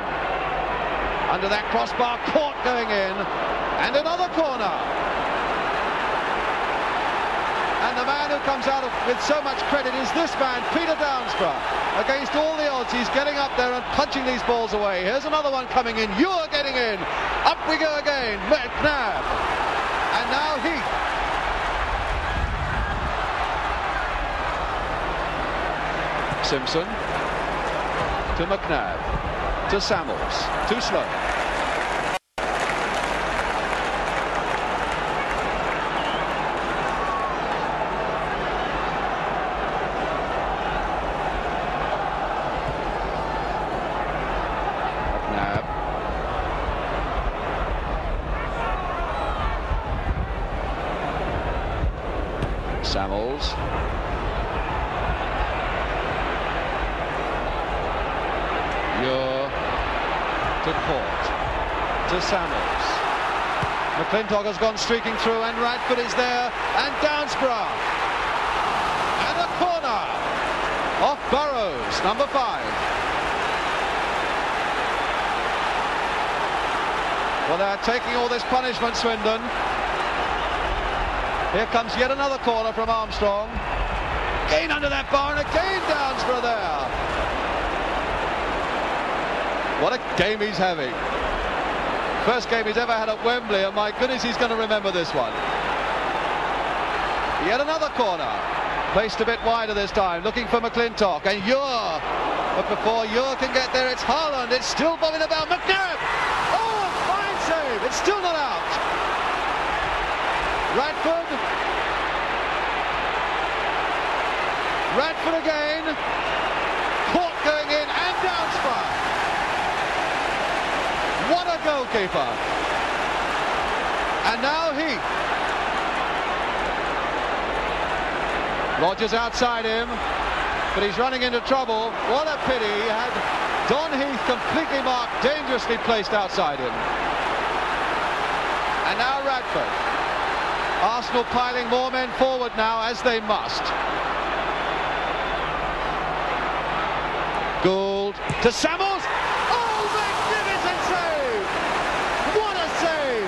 Under that crossbar, Court going in. And another corner. And the man who comes out with so much credit is this man, Peter Downsborough. Against all the odds, he's getting up there and punching these balls away. Here's another one coming in. You're getting in. Up we go again. McNabb. And now Heath. Simpson. To McNabb. To Samuels. Too slow. Samuels. You're to Court. To Samuels. McClintock has gone streaking through and Radford is there and Downsborough. And a corner off Burrows, number 5. Well, they're taking all this punishment, Swindon. Here comes yet another corner from Armstrong. Again under that bar and again Downsborough there. What a game he's having. First game he's ever had at Wembley, and my goodness, he's going to remember this one. Yet another corner. Placed a bit wider this time, looking for McClintock. And Ure. But before Ure can get there, it's Haaland. It's still bobbing about. McNabb. Oh, a fine save. It's still not out. Radford. Radford again. Court going in and Downsborough. What a goalkeeper. And now Heath. Rogers outside him, but he's running into trouble. What a pity. He had Don Heath completely marked, dangerously placed outside him. And now Radford. Arsenal piling more men forward now, as they must. Gould to Samuels. Oh, magnificent save! What a save!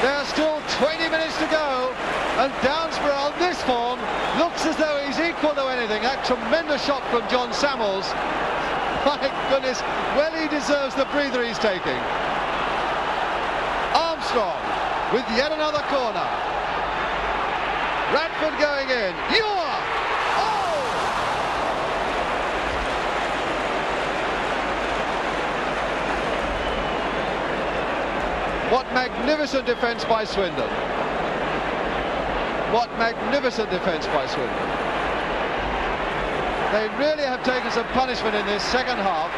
There's still 20 minutes to go, and Downsborough on this form looks as though he's equal to anything. That tremendous shot from John Samuels. My goodness, well, he deserves the breather he's taking. Armstrong with yet another corner. Radford going in. Ure! Oh! What magnificent defence by Swindon. What magnificent defence by Swindon. They really have taken some punishment in this second half,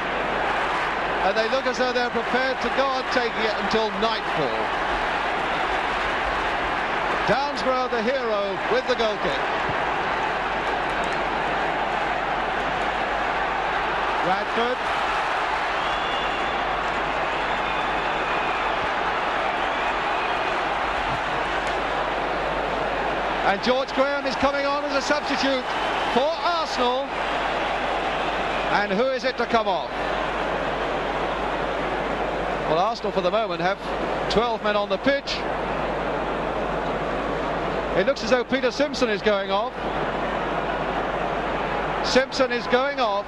and they look as though they're prepared to go on taking it until nightfall. Downsborough, the hero, with the goal kick. Radford. And George Graham is coming on as a substitute for Arsenal. And who is it to come off? Well, Arsenal for the moment have 12 men on the pitch. It looks as though Peter Simpson is going off. Simpson is going off,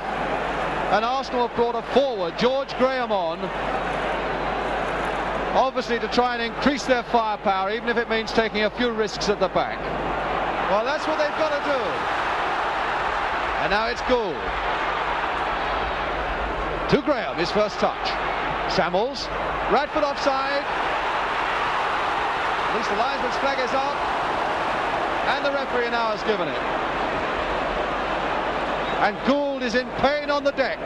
and Arsenal have brought a forward, George Graham, on, obviously to try and increase their firepower, even if it means taking a few risks at the back. Well, that's what they've got to do. And now it's Gould. To Graham, his first touch. Samuels, Radford offside. At least the linesman's flag is up, and the referee now has given it. And Gould is in pain on the deck.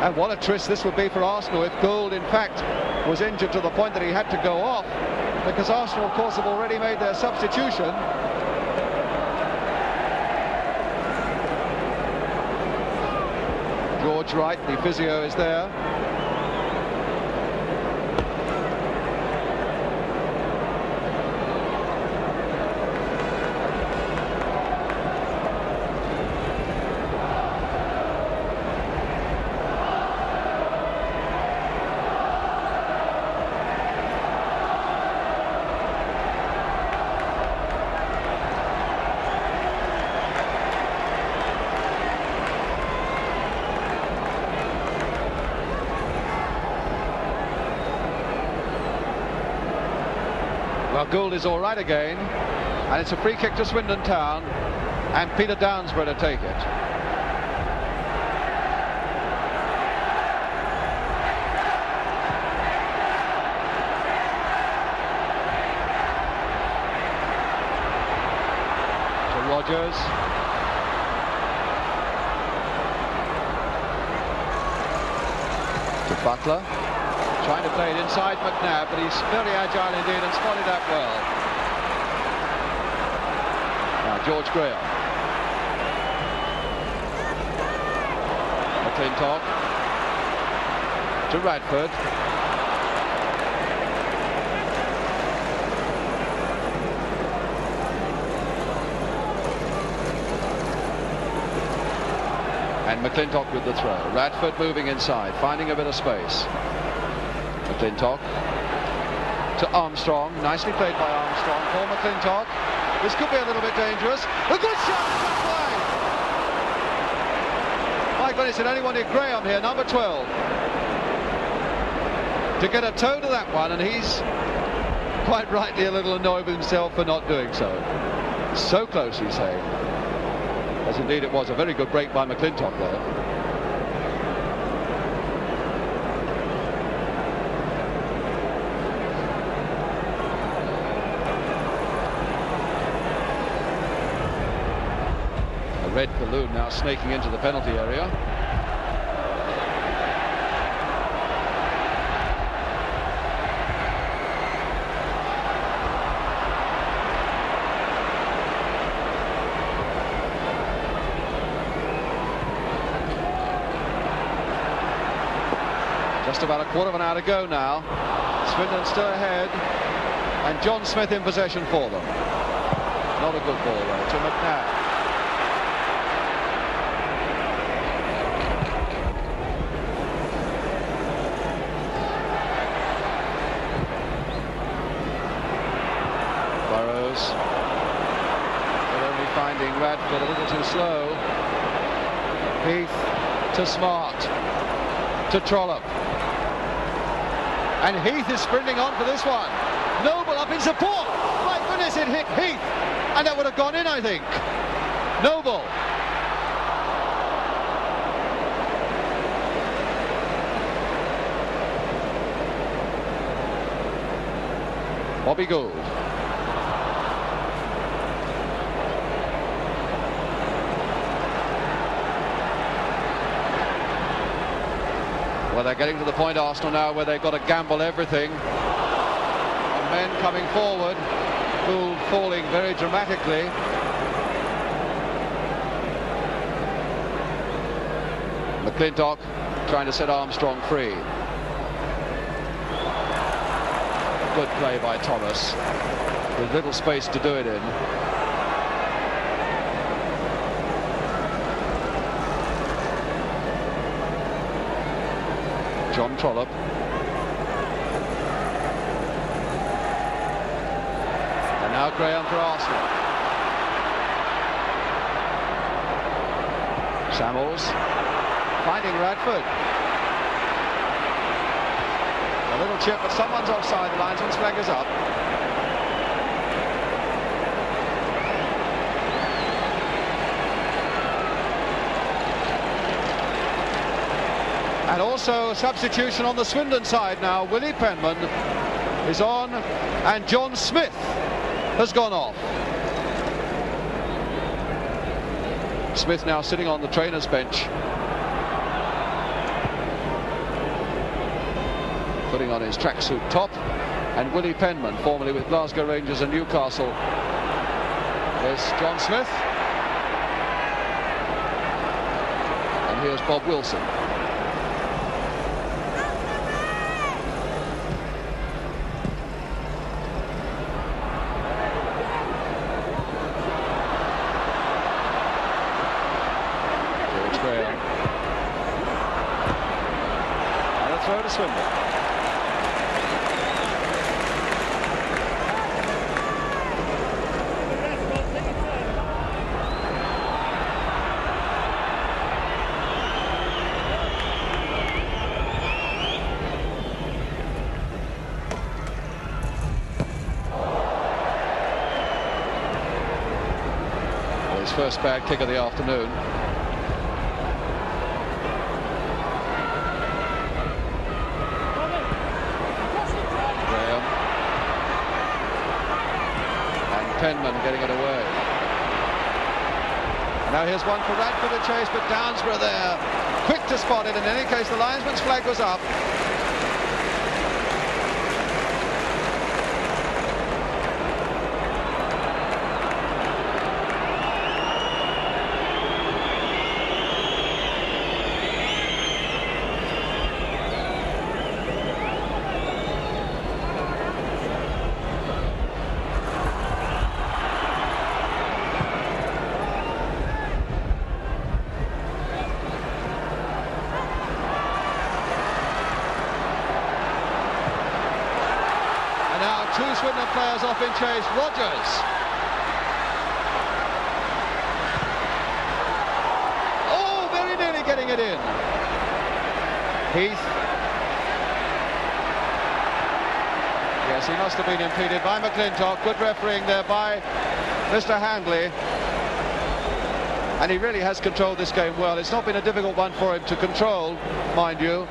And what a twist this would be for Arsenal if Gould in fact was injured to the point that he had to go off, because Arsenal of course have already made their substitution. George Wright, the physio, is there. Well, Gould is all right again, and it's a free kick to Swindon Town, and Peter Downsborough to take it. To Rogers. To Butler. Trying to play it inside McNabb, but he's very agile indeed and spotted that well. Now George Graham. McClintock. To Radford. And McClintock with the throw. Radford moving inside, finding a bit of space. McClintock to Armstrong, nicely played by Armstrong for McClintock. This could be a little bit dangerous. A good shot, good play. My goodness, it only wanted Graham here, number 12, to get a toe to that one, and he's quite rightly a little annoyed with himself for not doing so. So close, he's saying. As indeed it was a very good break by McClintock there. Red balloon now snaking into the penalty area. Just about a quarter of an hour to go now. Swindon still ahead, and John Smith in possession for them. Not a good ball though, to McNabb. But only finding Radford a little too slow. Heath to Smart, to Trollope, and Heath is sprinting on for this one. Noble up in support. My goodness, it hit Heath, and that would have gone in, I think. Noble. Bobby Gould. Well, they're getting to the point, Arsenal, now where they've got to gamble everything. And men coming forward, Gould falling very dramatically. McClintock trying to set Armstrong free. Good play by Thomas, with little space to do it in. John Trollope. And now Graham for Arsenal. Samuels finding Radford. A little chip, but someone's offside. The linesman's flag is up. And also substitution on the Swindon side now. Willie Penman is on, and John Smith has gone off. Smith now sitting on the trainer's bench, putting on his tracksuit top. And Willie Penman, formerly with Glasgow Rangers and Newcastle. There's John Smith. And here's Bob Wilson. And a throw to Swindon. Well, his first bad kick of the afternoon. Penman getting it away. Now here's one for Radford to chase, but Downsborough there, quick to spot it. In any case, the linesman's flag was up. Two Swindon players off in chase. Rogers. Oh, very nearly getting it in. Heath. Yes, he must have been impeded by McClintock. Good refereeing there by Mr. Handley. And he really has controlled this game well. It's not been a difficult one for him to control, mind you.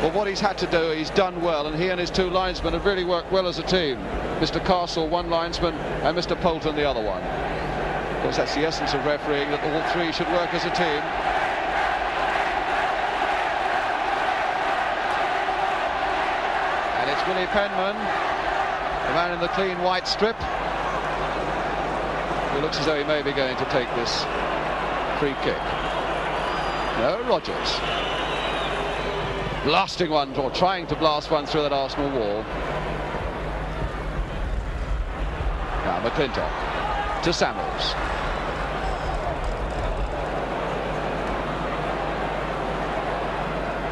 But what he's had to do, he's done well, and he and his two linesmen have really worked well as a team. Mr. Castle, one linesman, and Mr. Poulton, the other one. Of course, that's the essence of refereeing, that all three should work as a team. And it's Willie Penman, the man in the clean white strip, who looks as though he may be going to take this free kick. No, Rogers. Blasting one, or trying to blast one through that Arsenal wall. Now McClintock to Samuels.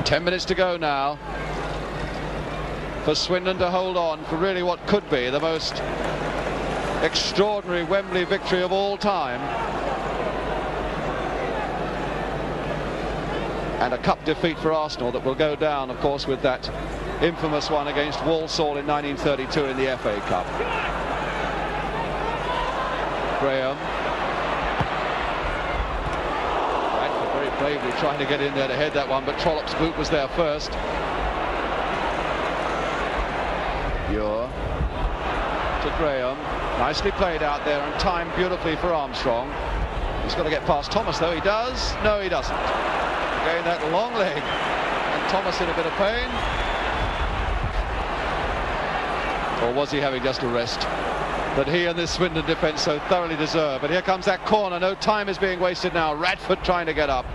Ten minutes to go now for Swindon to hold on for really what could be the most extraordinary Wembley victory of all time. And a cup defeat for Arsenal that will go down, of course, with that infamous one against Walsall in 1932 in the FA Cup. Graham. Radford very bravely trying to get in there to head that one, but Trollope's boot was there first. Muir to Graham. Nicely played out there and timed beautifully for Armstrong. He's got to get past Thomas, though. He does. No, he doesn't. Again, that long leg, and Thomas in a bit of pain. Or was he having just a rest that he and this Swindon defence so thoroughly deserve? But here comes that corner. No time is being wasted now. Radford trying to get up.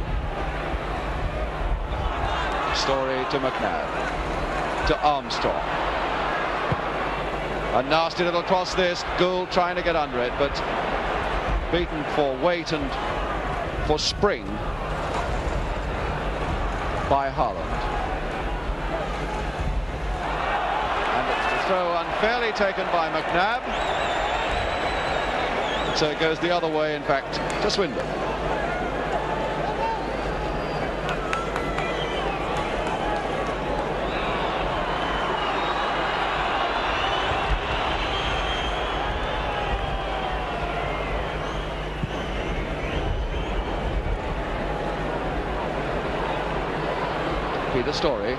Story to McNabb, to Armstrong. A nasty little cross this, Gould trying to get under it, but beaten for weight and for spring by Haaland. And the throw unfairly taken by McNabb. So it goes the other way, in fact, to Swindon. The Story.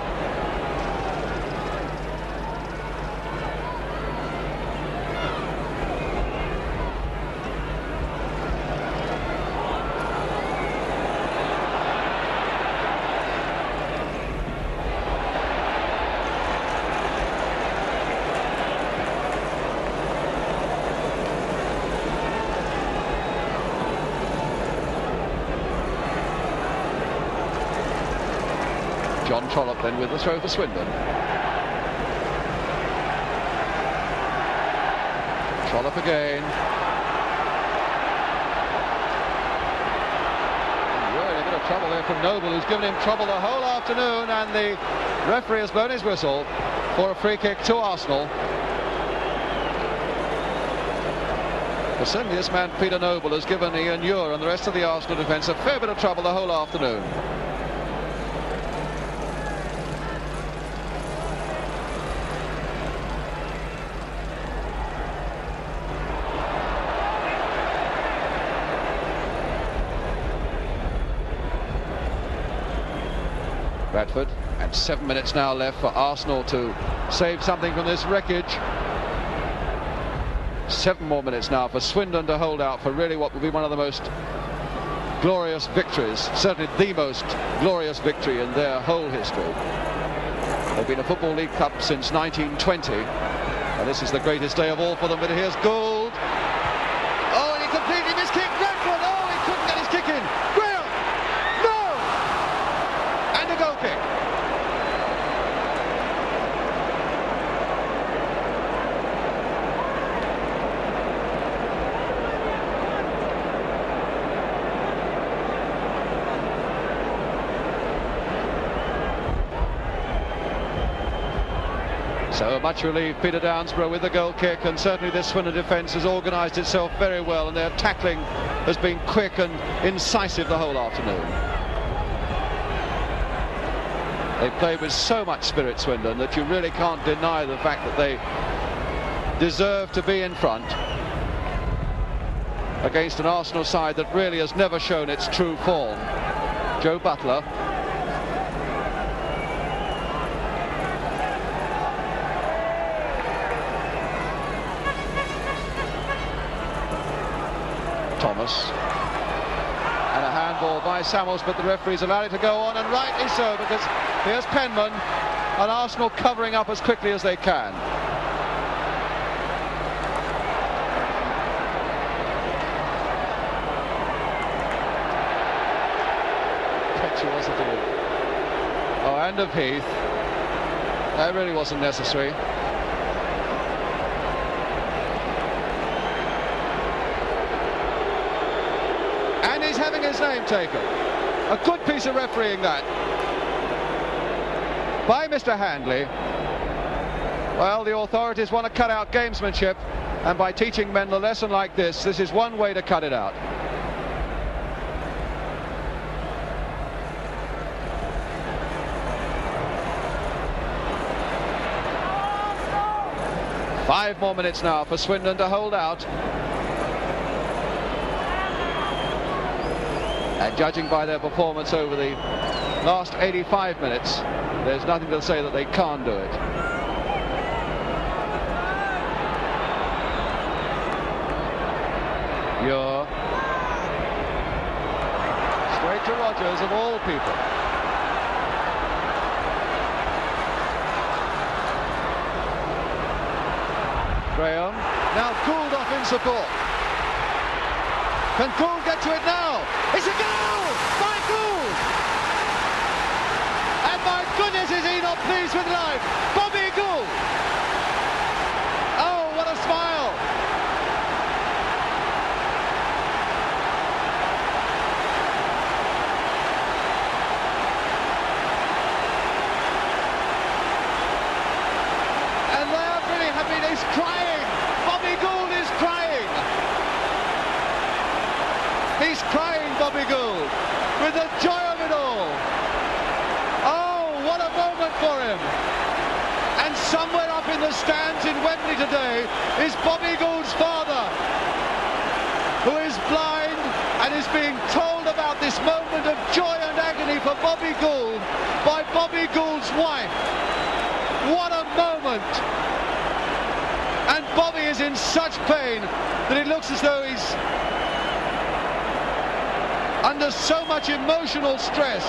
John Trollope then with the throw for Swindon. Trollope again. Really a bit of trouble there from Noble, who's given him trouble the whole afternoon, and the referee has blown his whistle for a free kick to Arsenal. But certainly this man Peter Noble has given Ian Ure and the rest of the Arsenal defence a fair bit of trouble the whole afternoon. Bradford, and 7 minutes now left for Arsenal to save something from this wreckage. 7 more minutes now for Swindon to hold out for really what will be one of the most glorious victories, certainly the most glorious victory in their whole history. They've been a Football League Cup since 1920, and this is the greatest day of all for them. But here's Gould. Oh, and he completely miskicked Bradford. Oh, he couldn't get his kick in. Graham! No! And a goal kick. So much relief, Peter Downsborough with the goal kick, and certainly this Swindon defence has organised itself very well, and their tackling has been quick and incisive the whole afternoon. They played with so much spirit, Swindon, that you really can't deny the fact that they deserve to be in front against an Arsenal side that really has never shown its true form. Joe Butler. Thomas, and a handball by Samuels, but the referee's allowed it to go on, and rightly so, because here's Penman, and Arsenal covering up as quickly as they can. Oh, and of Heath. That really wasn't necessary. He's having his name taken. A good piece of refereeing that by Mr. Handley. Well, the authorities want to cut out gamesmanship, and by teaching men a lesson like this is one way to cut it out. Five more minutes now for Swindon to hold out. And judging by their performance over the last 85 minutes, there's nothing to say that they can't do it. Ure. Straight to Rodgers, of all people. Graham. Now Gould off in support. Can Gould get to it now? It's a goal by Gould! And by pleased with life. Bobby Gould. Oh, what a smile. And there really have been, he's crying. Bobby Gould is crying. He's crying, Bobby Gould, with the joy of it all. Oh, what a moment for him. And somewhere up in the stands in Wembley today is Bobby Gould's father, who is blind and is being told about this moment of joy and agony for Bobby Gould by Bobby Gould's wife. What a moment. And Bobby is in such pain that it looks as though he's under so much emotional stress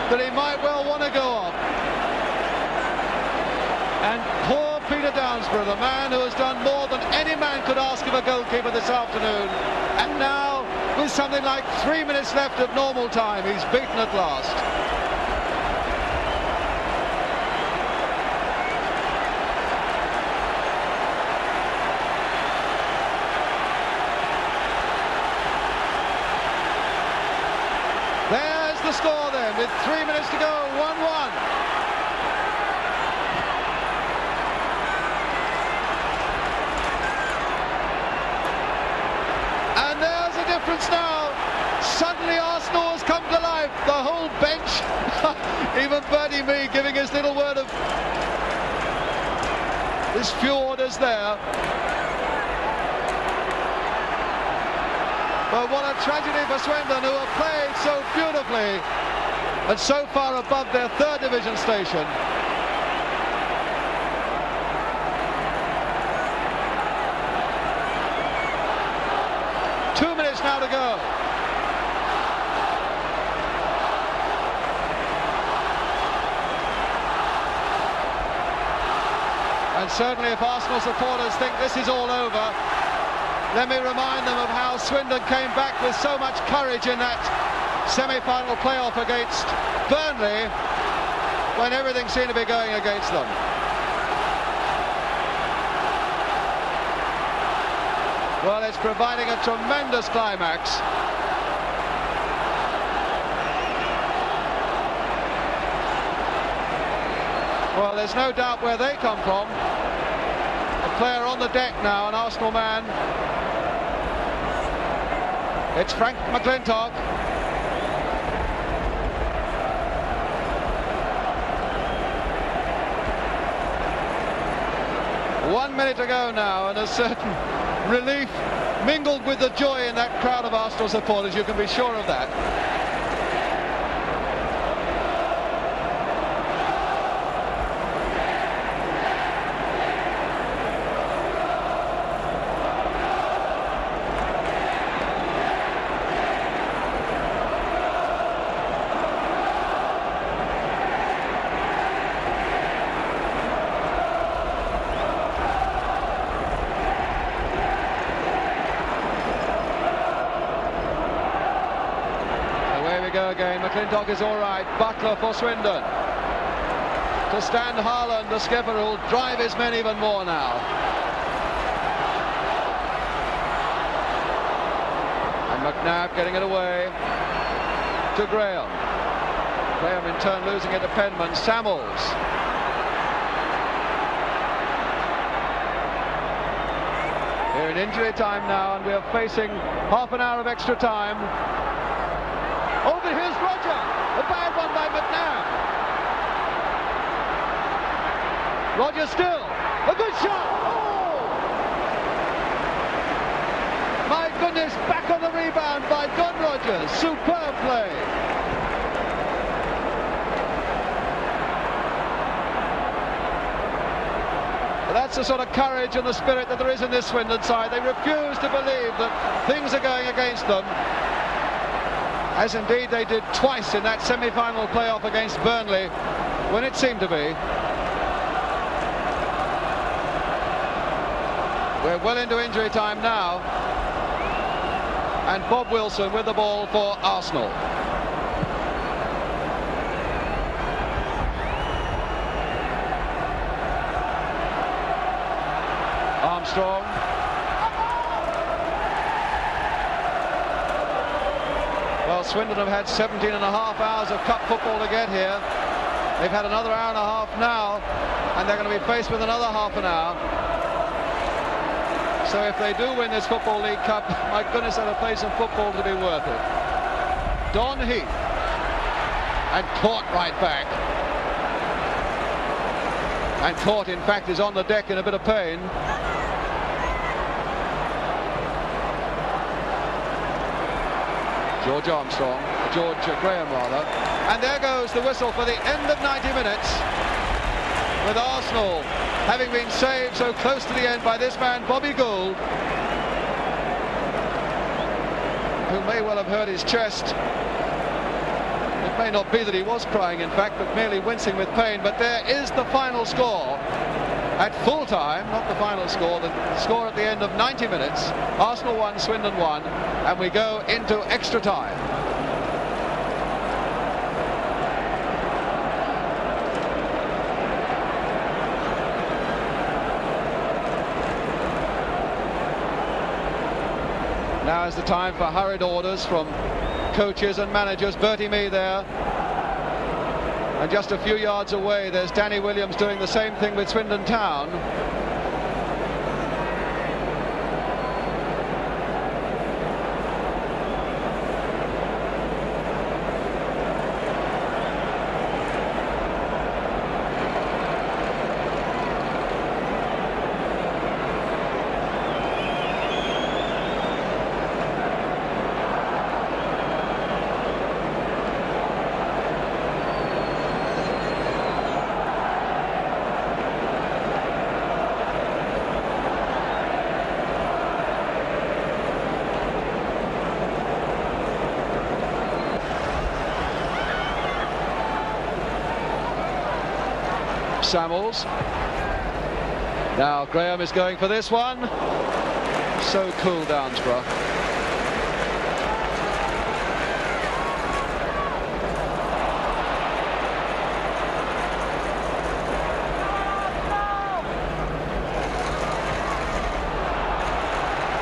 that he might well want to go off. And poor Peter Downsborough, the man who has done more than any man could ask of a goalkeeper this afternoon, and now with something like 3 minutes left of normal time, he's beaten at last. There's the score then, with 3 minutes to go, 1-1. And there's a difference now. Suddenly Arsenal has come to life. The whole bench, even Bertie Mee giving his little word of his few orders there. But what a tragedy for Swindon, who have played so beautifully and so far above their third division station. Two minutes now to go. And certainly if Arsenal supporters think this is all over, let me remind them of how Swindon came back with so much courage in that semi-final playoff against Burnley when everything seemed to be going against them. Well, it's providing a tremendous climax. Well, there's no doubt where they come from. A player on the deck now, an Arsenal man. It's Frank McClintock. One minute to go now, and a certain relief mingled with the joy in that crowd of Arsenal supporters, you can be sure of that. Go again. McClintock is all right. Butler for Swindon. To Stan Harland, the skipper, who'll drive his men even more now. And McNabb getting it away to Graham. Graham in turn losing it to Penman. Samuels. We're in injury time now, and we are facing half an hour of extra time. Oh, but here's Roger. A bad one by McNabb. Roger still. A good shot. Oh! My goodness, back on the rebound by Don Rogers. Superb play. But that's the sort of courage and the spirit that there is in this Swindon side. They refuse to believe that things are going against them, as indeed they did twice in that semi-final playoff against Burnley, when it seemed to be. We're well into injury time now, and Bob Wilson with the ball for Arsenal. Armstrong. Well, Swindon have had 17 and a half hours of cup football to get here. They've had another hour and a half now, and they're going to be faced with another half an hour. So if they do win this Football League Cup, my goodness, they'll play some football to be worth it. Don Heath, and Court right back. And Court, in fact, is on the deck in a bit of pain. George Graham rather. And there goes the whistle for the end of 90 minutes, with Arsenal having been saved so close to the end by this man, Bobby Gould, who may well have hurt his chest. It may not be that he was crying, in fact, but merely wincing with pain. But there is the final score at full time, not the final score, the score at the end of 90 minutes. Arsenal 1, Swindon 1, and we go into extra time. Now is the time for hurried orders from coaches and managers. Bertie Mee there. And just a few yards away, there's Danny Williams doing the same thing with Swindon Town. Samuels. Now Graham is going for this one. So cool, Downsborough.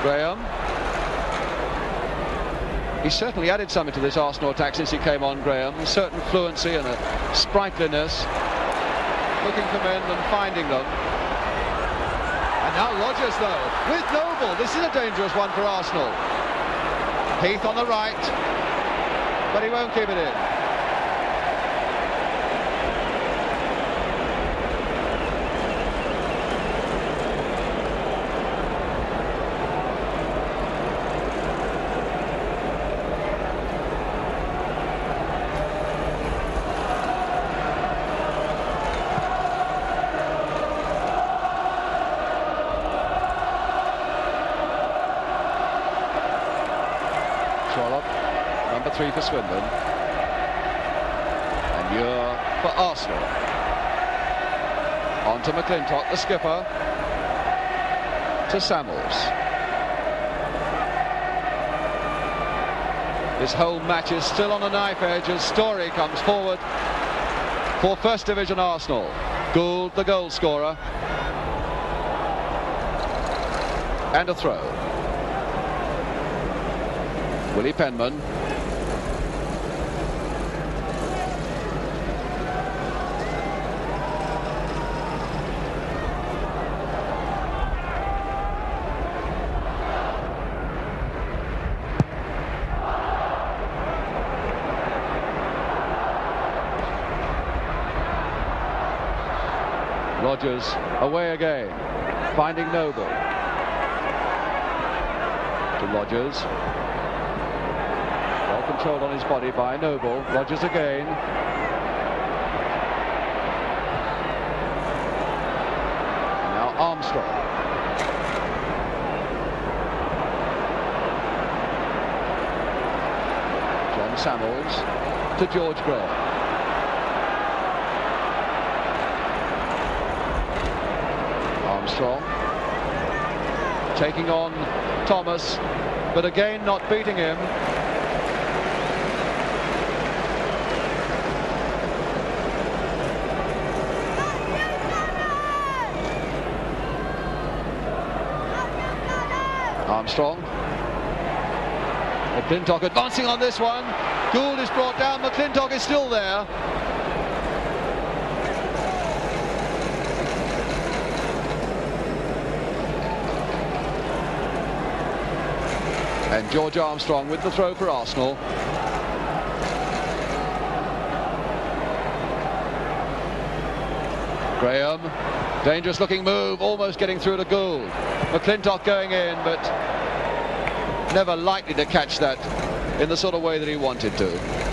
Graham. He certainly added something to this Arsenal attack since he came on, Graham. A certain fluency and a sprightliness. Looking for men and finding them. And now Rodgers, though, with Noble. This is a dangerous one for Arsenal. Heath on the right, but he won't keep it in. Number 3 for Swindon, and Muir for Arsenal. On to McClintock, the skipper, to Samuels. This whole match is still on the knife edge as Story comes forward for First Division Arsenal. Gould, the goal scorer, and a throw. Willie Penman. Rodgers away again, finding Noble. To Rodgers. Well controlled on his body by Noble. Rodgers again. Now Armstrong. John Samuels to George Graham. Armstrong taking on Thomas, but again not beating him. Armstrong. McClintock advancing on this one. Gould is brought down. McClintock is still there. And George Armstrong with the throw for Arsenal. Graham, dangerous looking move, almost getting through to Gould. McClintock going in, but never likely to catch that in the sort of way that he wanted to.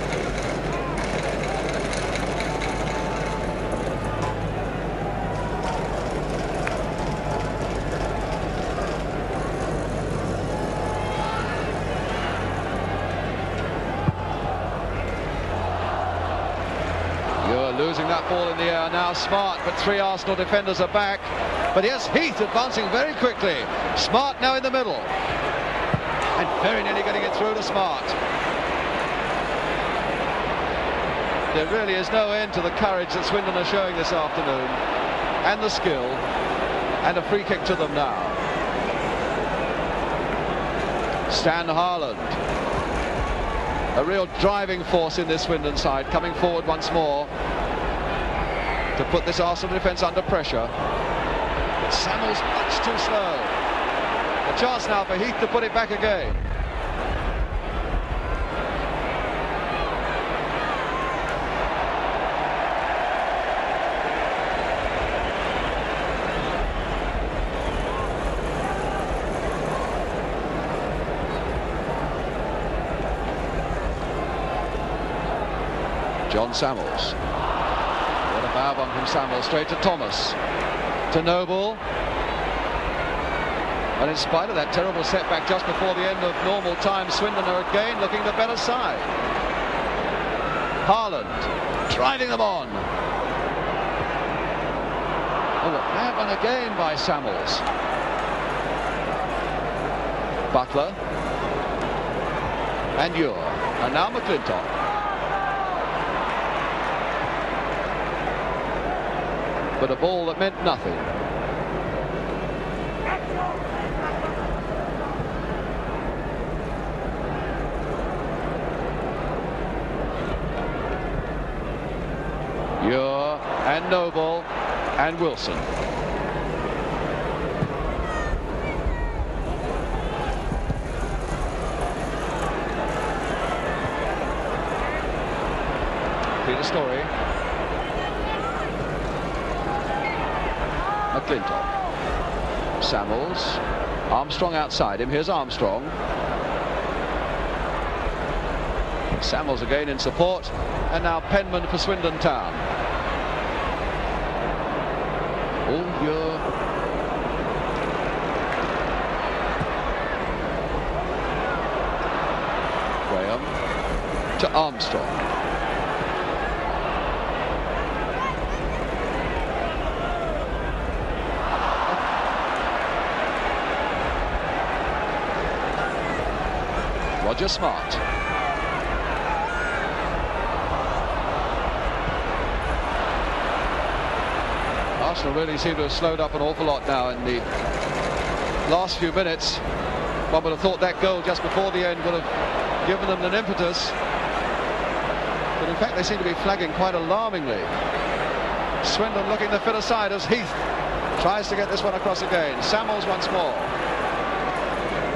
Losing that ball in the air now. Smart, but three Arsenal defenders are back. But here's Heath advancing very quickly. Smart now in the middle. And very nearly getting it through to Smart. There really is no end to the courage that Swindon are showing this afternoon. And the skill. And a free kick to them now. Stan Harland. A real driving force in this Swindon side, coming forward once more to put this Arsenal defence under pressure. But Samuel's much too slow. A chance now for Heath to put it back again. John Samuels. What a bow bomb from Samuels, straight to Thomas. To Noble. And in spite of that terrible setback just before the end of normal time, Swindon are again looking the better side. Harland driving them on. Oh, a bad one again by Samuels. Butler. And Ure. And now McClintock. But a ball that meant nothing. Ure and Noble and Wilson. Peter Story. McClintock. Samuels. Armstrong outside him. Here's Armstrong. Samuels again in support. And now Penman for Swindon Town. Oh, Ure. Graham to Armstrong. Roger Smart. Arsenal really seem to have slowed up an awful lot now in the last few minutes. One would have thought that goal just before the end would have given them an impetus. But in fact they seem to be flagging quite alarmingly. Swindon looking the fitter side as Heath tries to get this one across again. Samuels once more.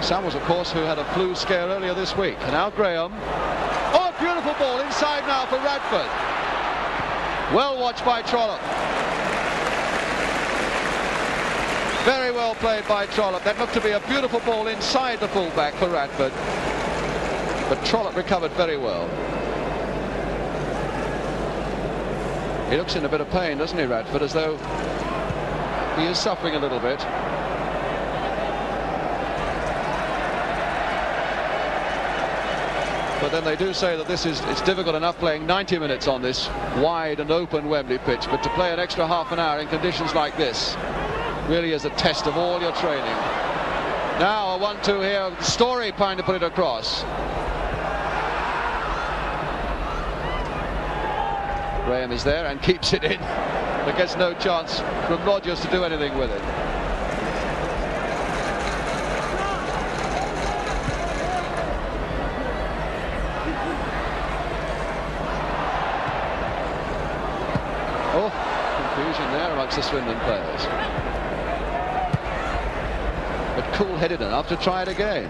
Samuels, of course, who had a flu scare earlier this week. And now Graham. Oh, a beautiful ball inside now for Radford. Well watched by Trollope. Very well played by Trollope. That looked to be a beautiful ball inside the fullback for Radford. But Trollope recovered very well. He looks in a bit of pain, doesn't he, Radford, as though he is suffering a little bit. But then they do say that it's difficult enough playing 90 minutes on this wide and open Wembley pitch, but to play an extra half an hour in conditions like this really is a test of all your training. Now a 1-2 here, Story trying to put it across. Graham is there and keeps it in, but gets no chance from Rodgers to do anything with it. confusion there amongst the Swindon players. But cool-headed enough to try it again.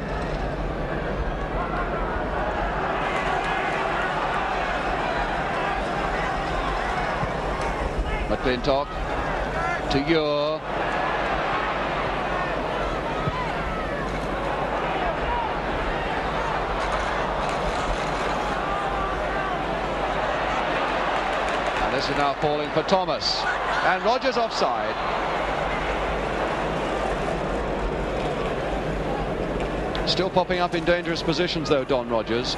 McClintock to Ure. And this is now falling for Thomas. And Rogers offside. Still popping up in dangerous positions though, Don Rogers.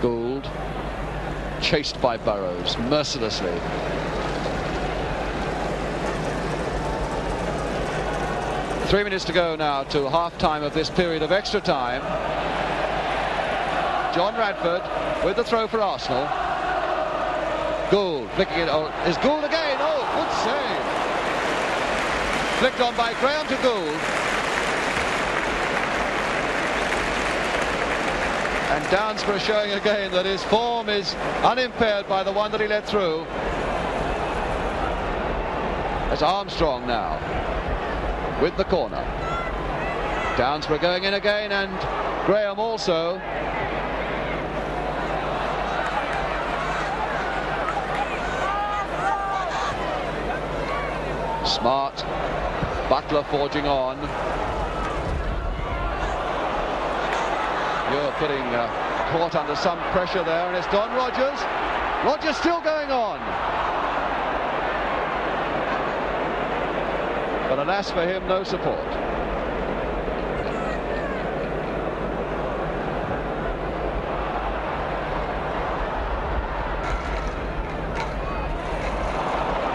Gould, chased by Burrows mercilessly. Three minutes to go now to half-time of this period of extra time. John Radford with the throw for Arsenal. Gould flicking it. Oh, is Gould again? Oh, good save. Flicked on by Graham to Gould. And Downsborough showing again that his form is unimpaired by the one that he let through. It's Armstrong now with the corner. Downsborough going in again, and Graham also. Smart. Butler forging on. You're putting caught under some pressure there, and it's Don Rogers. Rogers still going on. But alas for him, no support.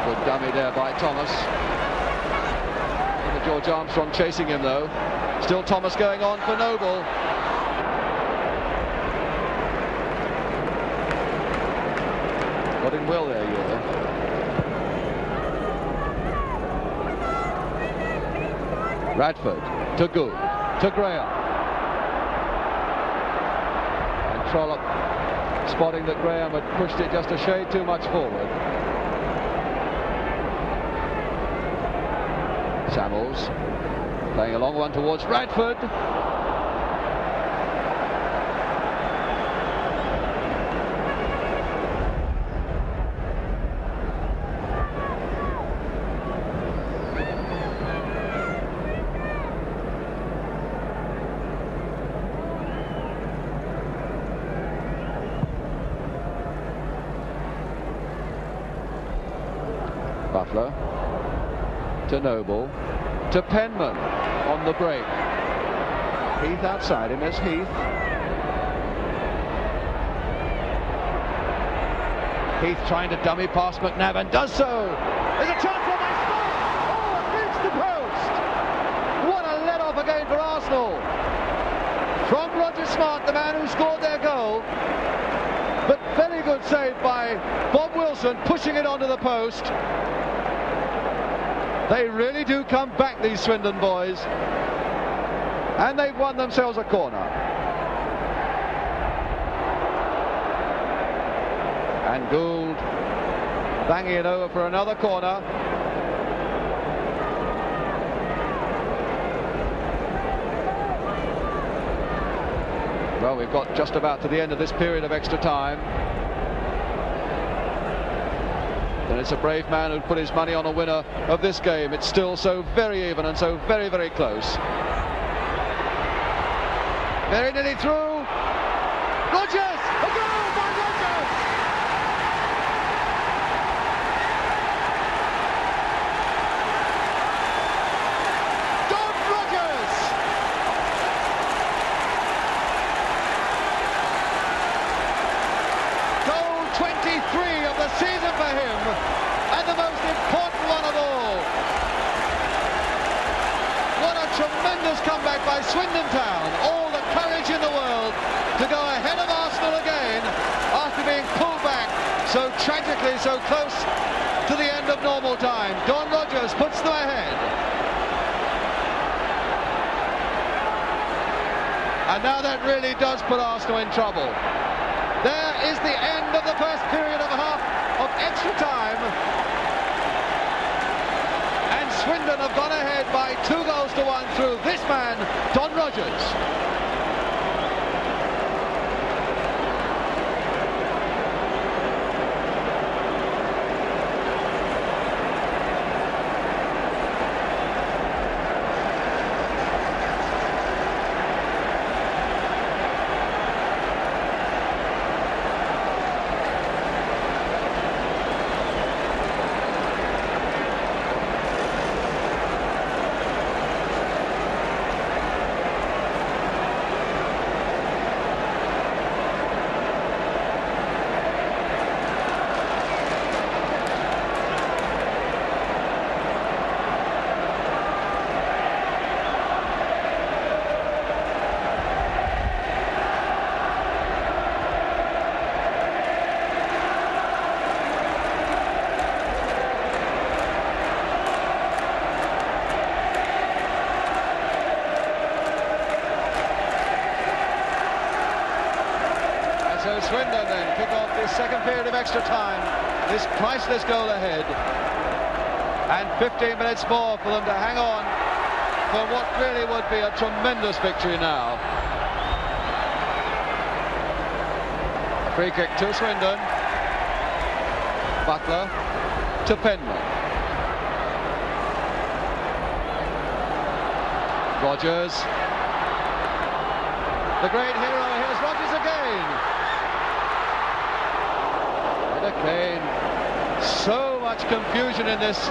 Good dummy there by Thomas. George Armstrong chasing him though. Still Thomas going on for Noble. Got in well there, Ewer. Radford to Gould to Graham. And Trollope spotting that Graham had pushed it just a shade too much forward. Samuels playing a long one towards Radford. Butler to Noble to Penman on the break. Heath outside him is Heath. Heath trying to dummy past McNabb and does so. There's a chance for Mason. Oh, against the post. What a let-off again for Arsenal. From Roger Smart, the man who scored their goal. But very good save by Bob Wilson, pushing it onto the post. They really do come back, these Swindon boys. And they've won themselves a corner. And Gould banging it over for another corner. Well, we've got just about to the end of this period of extra time. And it's a brave man who put his money on a winner of this game. It's still so very even and so very, very close. Very nearly through. Rogers! A goal by Rogers! Don Rogers! Goal 23 of the season for him, and the most important one of all. What a tremendous comeback by Swindon Town. All the courage in the world to go ahead of Arsenal again after being pulled back so tragically, so close to the end of normal time. Don Rogers puts them ahead. And now that really does put Arsenal in trouble. There is the end of the first period of half of extra time. And Swindon have gone ahead by 2-1 through this man, Don Rogers. So Swindon then kick off this second period of extra time, this priceless goal ahead, and 15 minutes more for them to hang on for what really would be a tremendous victory now. A free kick to Swindon. Butler to Penman. Rogers. The great hero, here's Rogers again. Again, so much confusion in this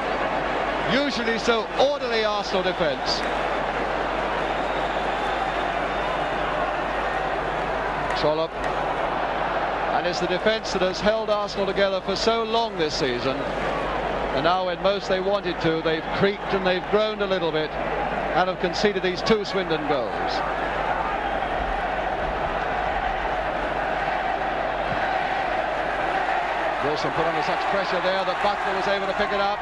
usually so orderly Arsenal defence. Trollope, and it's the defence that has held Arsenal together for so long this season, and now when most they wanted to, they've creaked and they've groaned a little bit and have conceded these 2 Swindon goals. Wilson put under such pressure there that Butler was able to pick it up.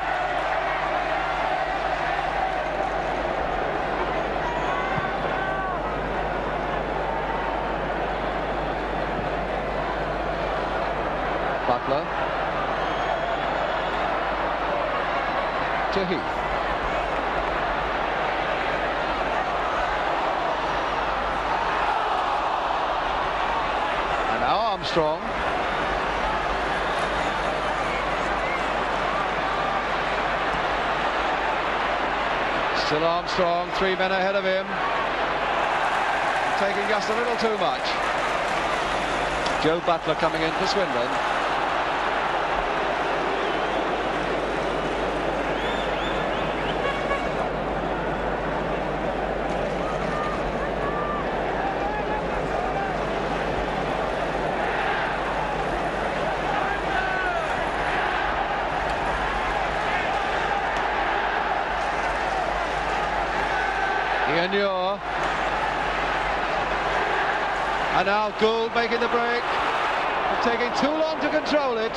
Butler to Heath. And now Armstrong. Still Armstrong, 3 men ahead of him. Taking just a little too much. Joe Butler coming in for Swindon. Ianure. And now Gould making the break. Taking too long to control it.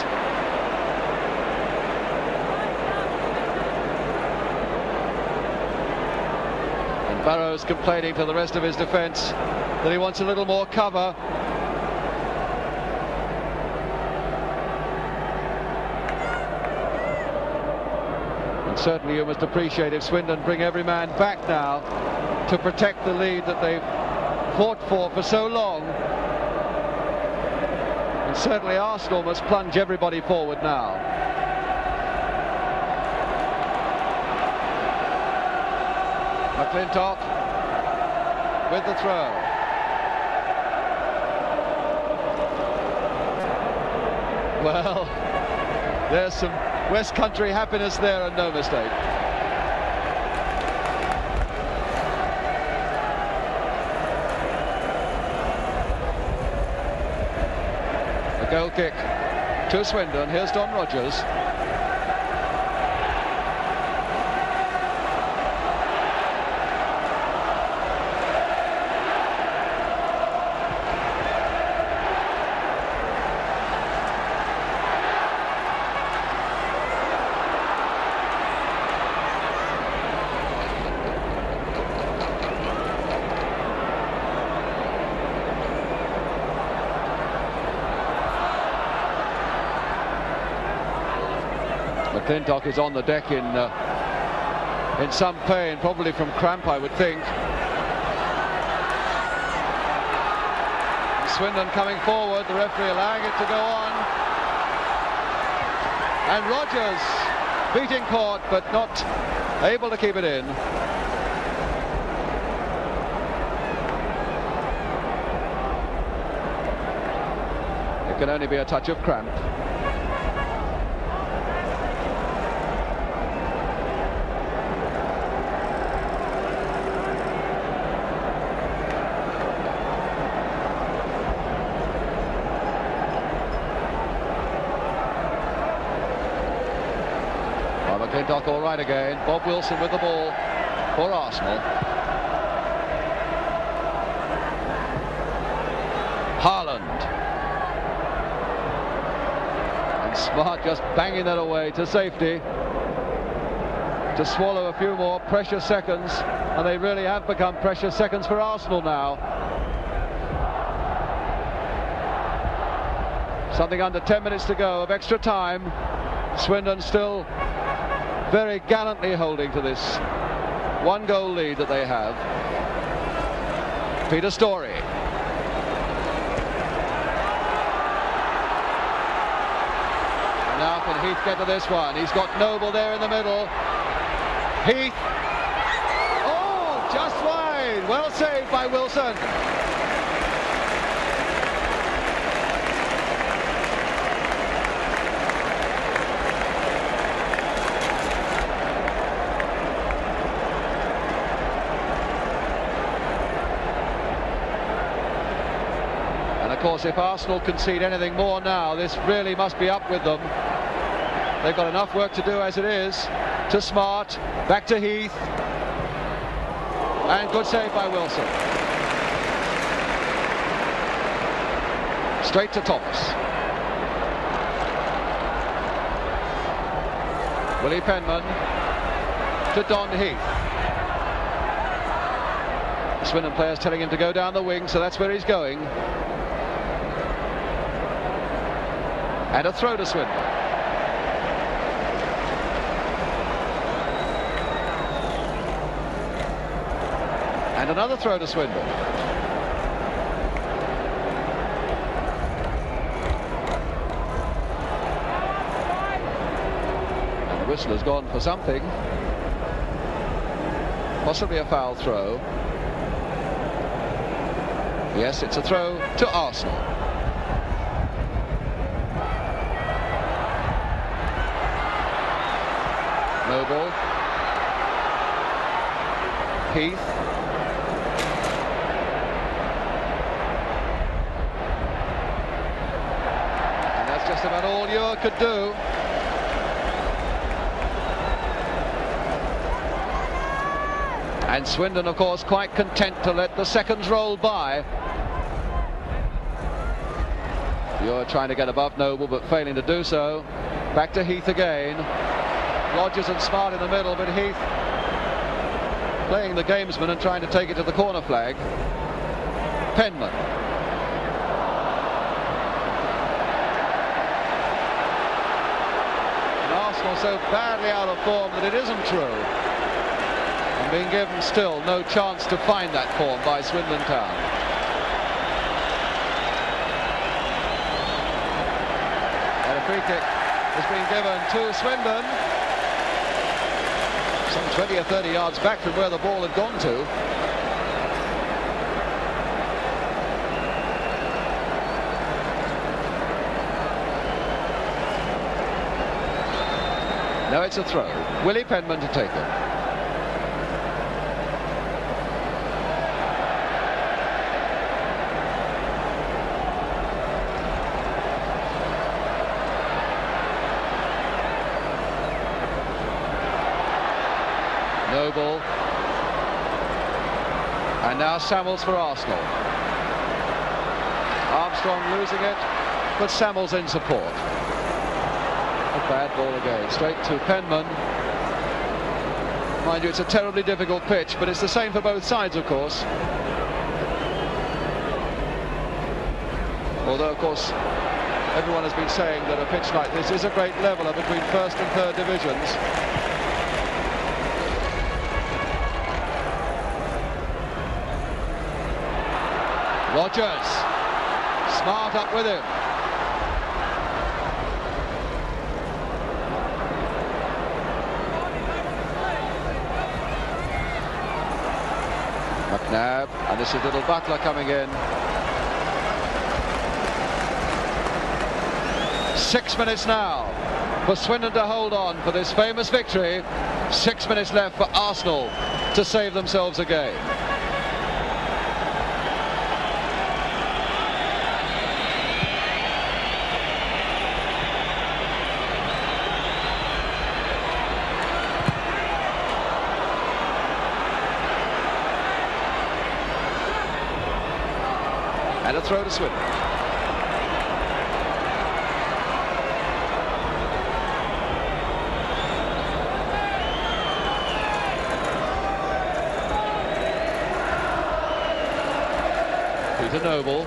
And Barrow's complaining to the rest of his defence that he wants a little more cover. And certainly you must appreciate if Swindon bring every man back now to protect the lead that they've fought for so long. And certainly Arsenal must plunge everybody forward now. McClintock with the throw. Well, there's some West Country happiness there and no mistake. A goal kick to Swindon. Here's Don Rogers. McClintock is on the deck in some pain, probably from cramp, I would think. Swindon coming forward, the referee allowing it to go on. And Rogers beating court, but not able to keep it in. It can only be a touch of cramp. McClintock all right again. Bob Wilson with the ball for Arsenal. Haaland. And Smart just banging that away to safety to swallow a few more precious seconds, and they really have become precious seconds for Arsenal now. Something under 10 minutes to go of extra time. Swindon still very gallantly holding to this one-goal lead that they have. Peter Storey. Now can Heath get to this one? He's got Noble there in the middle. Heath. Oh, just wide. Well saved by Wilson. Of course, if Arsenal concede anything more now, this really must be up with them. They've got enough work to do as it is. To Smart, back to Heath, and good save by Wilson. Straight to Thomas. Willie Penman to Don Heath. Swindon players telling him to go down the wing, so that's where he's going. And a throw to Swindon. And another throw to Swindon. And the whistle has gone for something. Possibly a foul throw. Yes, it's a throw to Arsenal. Noble. Heath. And that's just about all Ure could do. And Swindon, of course, quite content to let the seconds roll by. Ure trying to get above Noble, but failing to do so. Back to Heath again. Rogers and Smart in the middle, but Heath playing the gamesman and trying to take it to the corner flag. Penman. And Arsenal so badly out of form that it isn't true. And being given still no chance to find that form by Swindon Town. And a free kick has been given to Swindon. Some 20 or 30 yards back from where the ball had gone to. No, it's a throw. Willie Penman to take it. Noble. And now Samuels for Arsenal. Armstrong losing it, but Samuels in support. A bad ball again, straight to Penman. Mind you, it's a terribly difficult pitch, but it's the same for both sides, of course. Although, of course, Everyone has been saying that a pitch like this is a great leveller between first and third divisions. Rogers, smart up with him. McNabb, and this is little Butler coming in. 6 minutes now for Swindon to hold on for this famous victory. 6 minutes left for Arsenal to save themselves a game. And a throw to Swindon. Peter Noble.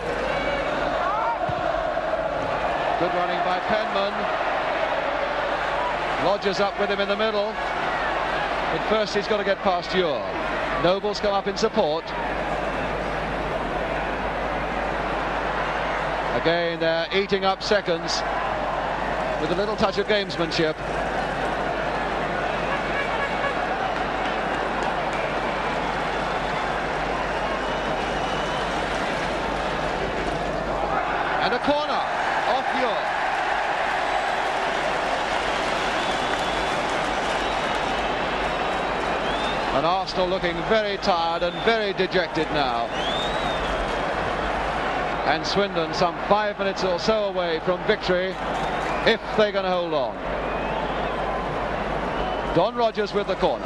Good running by Penman. Rogers up with him in the middle. But first he's got to get past Ure. Noble's come up in support. Again, they're eating up seconds with a little touch of gamesmanship. And a corner off Ure. And Arsenal looking very tired and very dejected now. And Swindon some 5 minutes or so away from victory, if they're going to hold on. Don Rogers with the corner.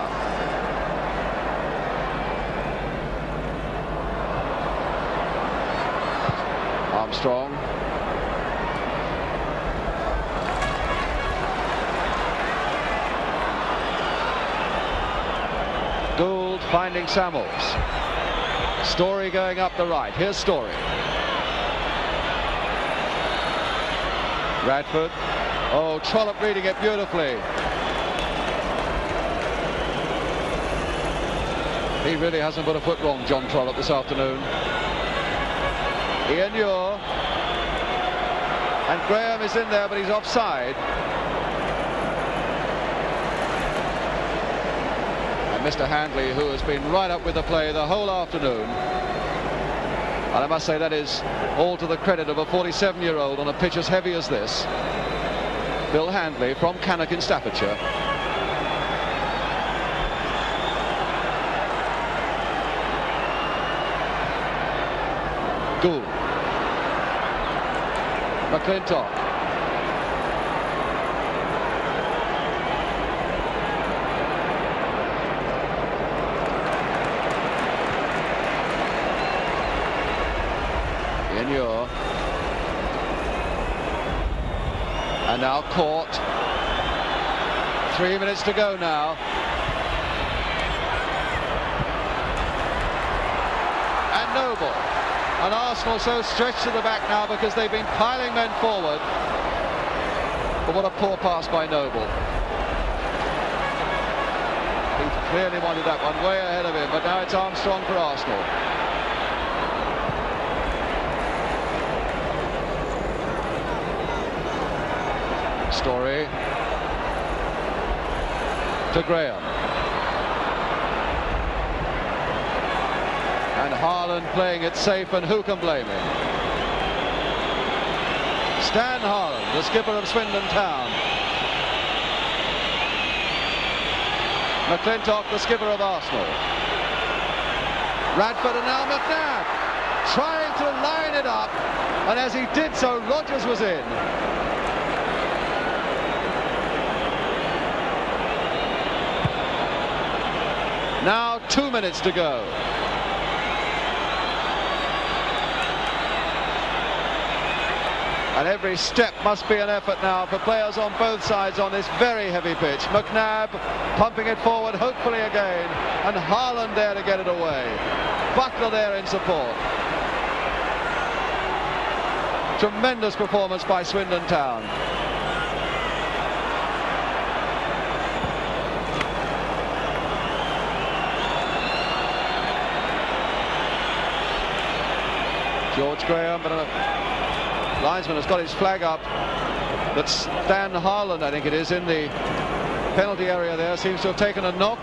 Armstrong. Gould finding Samuels. Story going up the right. Here's Story. Radford. Oh, Trollope reading it beautifully. He really hasn't put a foot wrong, John Trollope, this afternoon. Ian Ure. And Graham is in there, but he's offside. And Mr. Handley, who has been right up with the play the whole afternoon. And I must say that is all to the credit of a 47-year-old on a pitch as heavy as this. Bill Handley from Cannock in Staffordshire. Gould. McClintock. Ure. And now caught. 3 minutes to go now. And Noble. And Arsenal so stretched to the back now because they've been piling men forward. But what a poor pass by Noble. He clearly wanted that one way ahead of him, but now it's Armstrong for Arsenal. Story to Graham. And Harland playing it safe, and who can blame him? Stan Harland, the skipper of Swindon Town. McClintock, the skipper of Arsenal. Radford and now McNabb trying to line it up, and as he did so, Rogers was in. Now 2 minutes to go. And every step must be an effort now for players on both sides on this very heavy pitch. McNabb pumping it forward, hopefully again, and Harland there to get it away. Butler there in support. Tremendous performance by Swindon Town. George Graham, but a linesman has got his flag up. That's Dan Harland, I think it is, in the penalty area there. Seems to have taken a knock.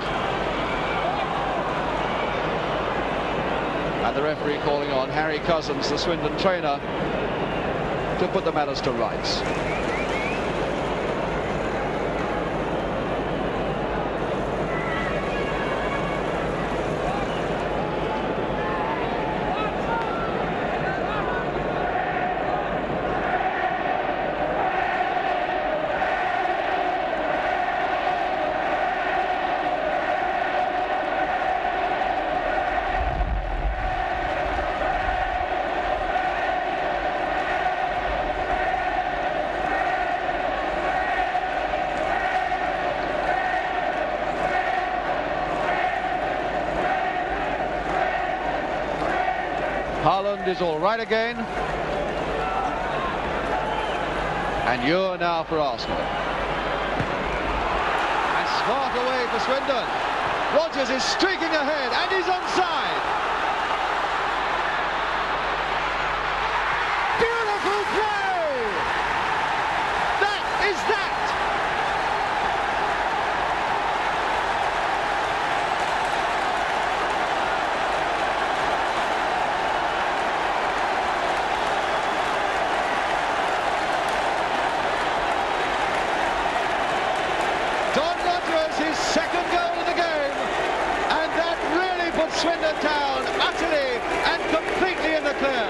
And the referee calling on Harry Cousins, the Swindon trainer, to put the matters to rights. Harland is all right again. And you're now for Arsenal. And smart away for Swindon. Rodgers is streaking ahead and he's onside. Beautiful play! That is that! His second goal of the game, and that really puts Swindon Town utterly and completely in the clear.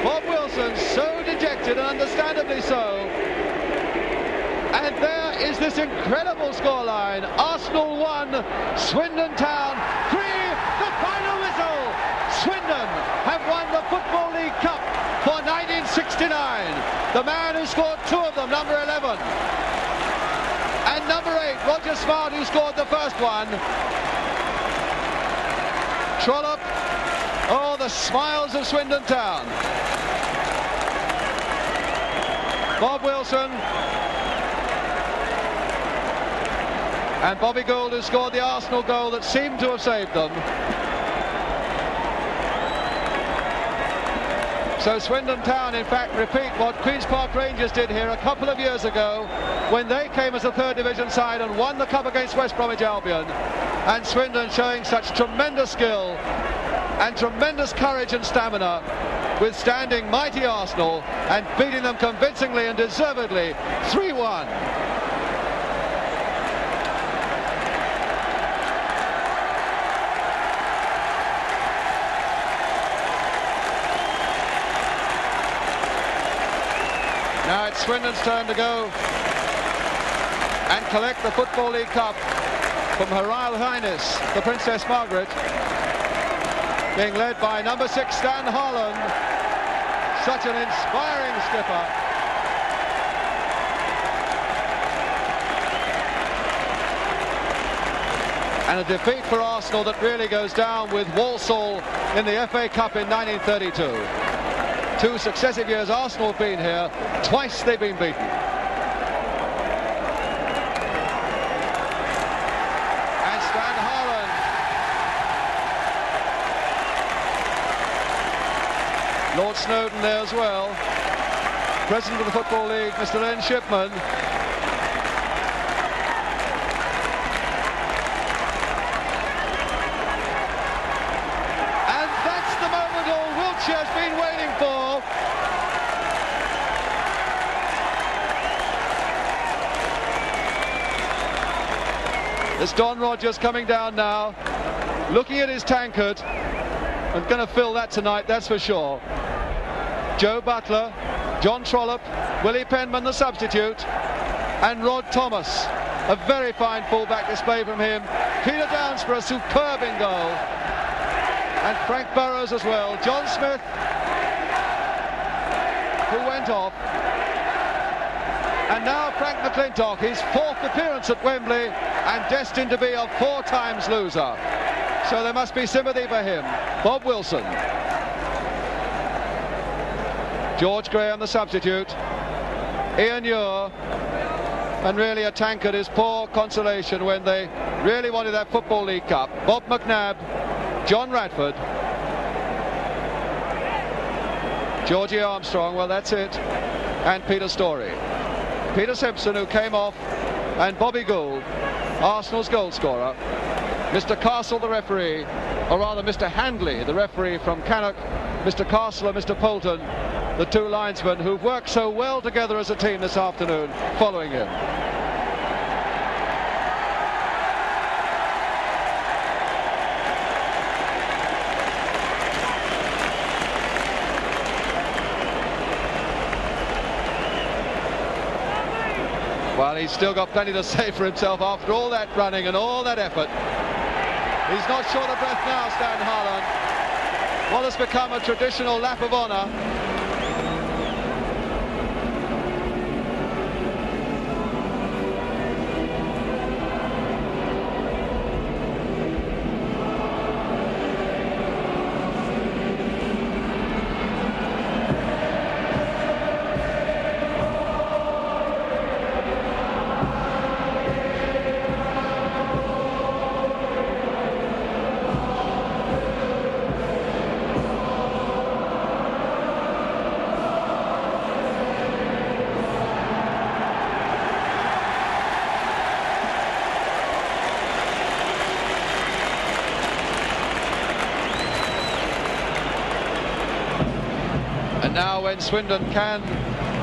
Bob Wilson so dejected, and understandably so, and there is this incredible scoreline. Arsenal 1, Swindon Town 3, the final whistle. Swindon have won the Football League Cup for 1969. The man who scored 2 of them, number 11. And number 8, Roger Smart, who scored the first one. Trollope. Oh, the smiles of Swindon Town. Bob Wilson. And Bobby Gould, who scored the Arsenal goal that seemed to have saved them. So Swindon Town, in fact, repeat what Queen's Park Rangers did here a couple of years ago when they came as a third division side and won the cup against West Bromwich Albion. And Swindon showing such tremendous skill and tremendous courage and stamina, withstanding mighty Arsenal and beating them convincingly and deservedly 3-1. Now it's Swindon's turn to go and collect the Football League Cup from Her Royal Highness, the Princess Margaret, being led by number 6, Stan Harland. Such an inspiring skipper. And a defeat for Arsenal that really goes down with Walsall in the FA Cup in 1932. 2 successive years Arsenal have been here, twice they've been beaten. And Stan Harland. Lord Snowden there as well. President of the Football League, Mr. Len Shipman. And that's the moment all Wiltshire's been waiting for. It's Don Rodgers coming down now, looking at his tankard, and going to fill that tonight, that's for sure. Joe Butler, John Trollope, Willie Penman, the substitute, and Rod Thomas. A very fine fullback display from him. Peter Downs for a superb in goal. And Frank Burrows as well. John Smith, who went off. And now Frank McClintock, his 4th appearance at Wembley and destined to be a 4-times loser. So there must be sympathy for him. Bob Wilson. George Graham, the substitute. Ian Ure. And really a tankard is poor consolation when they really wanted that Football League Cup. Bob McNabb, John Radford, Georgie Armstrong, well that's it, and Peter Storey. Peter Simpson, who came off, and Bobby Gould, Arsenal's goal scorer. Mr. Castle, the referee, or rather Mr. Handley, the referee from Cannock, Mr. Castle and Mr. Poulton, the two linesmen who've worked so well together as a team this afternoon, following him. Well, he's still got plenty to say for himself after all that running and all that effort. He's not short of breath now, Stan Harlan. What has become a traditional lap of honour. Now when Swindon can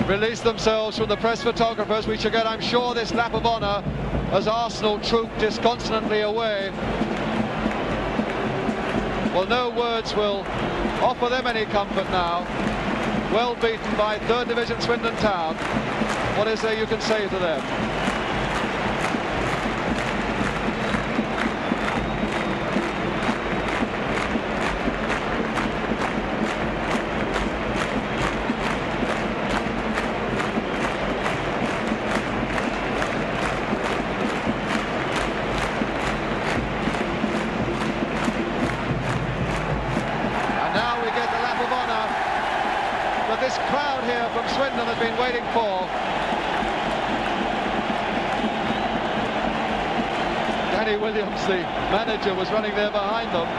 release themselves from the press photographers, we shall get, I'm sure, this lap of honour as Arsenal troop disconsolately away. Well, no words will offer them any comfort now. Well beaten by 3rd Division Swindon Town. What is there you can say to them? This crowd here from Swindon has been waiting for. Danny Williams, the manager, was running there behind them.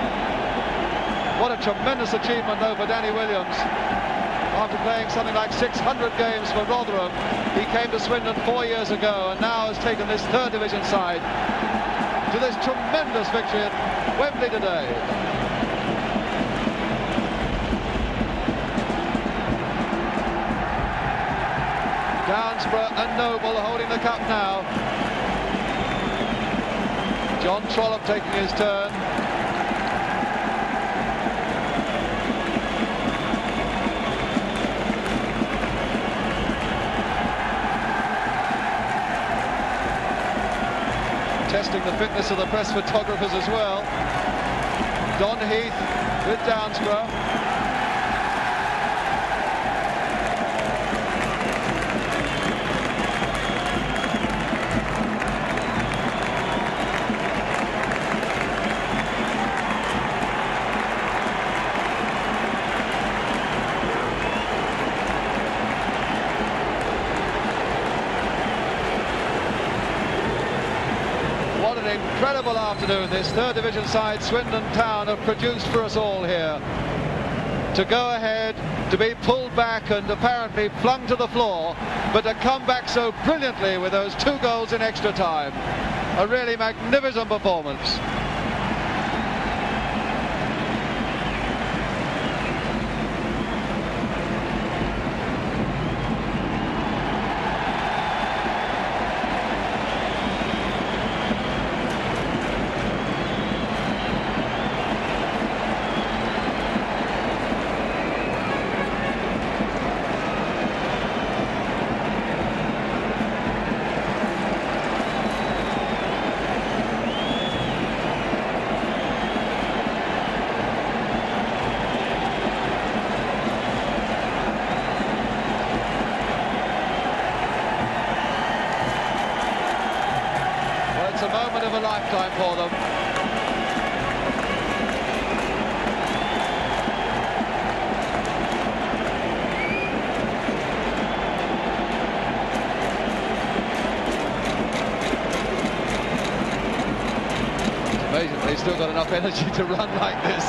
What a tremendous achievement though for Danny Williams. After playing something like 600 games for Rotherham, he came to Swindon 4 years ago and now has taken this 3rd Division side to this tremendous victory at Wembley today. Downsborough and Noble holding the cup now. John Trollope taking his turn. Testing the fitness of the press photographers as well. Don Heath with Downsborough. Incredible afternoon this 3rd Division side Swindon Town have produced for us all here. To go ahead, to be pulled back and apparently flung to the floor, but to come back so brilliantly with those 2 goals in extra time. A really magnificent performance. A moment of a lifetime for them. still got enough energy to run like this.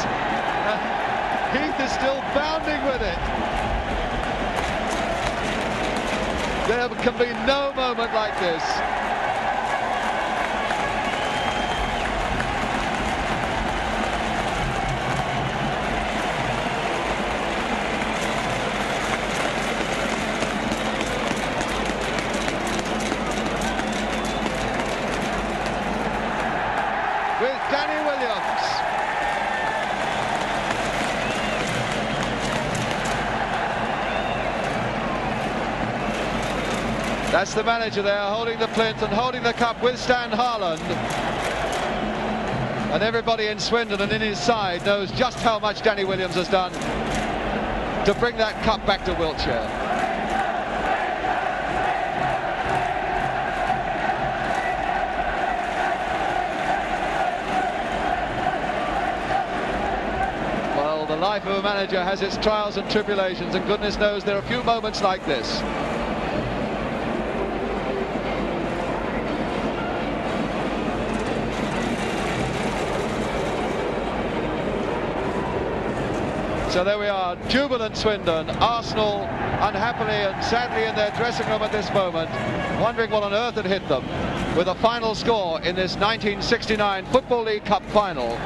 Heath is still bounding with it. There can be no moment like this. With Danny Williams. That's the manager there, holding the plinth and holding the cup with Stan Harland. And everybody in Swindon and in his side knows just how much Danny Williams has done to bring that cup back to Wiltshire. The life of a manager has its trials and tribulations, and goodness knows there are a few moments like this. So there we are, jubilant Swindon, Arsenal unhappily and sadly in their dressing room at this moment, wondering what on earth had hit them, with a final score in this 1969 Football League Cup final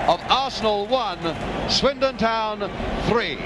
of Arsenal 1, Swindon Town 3.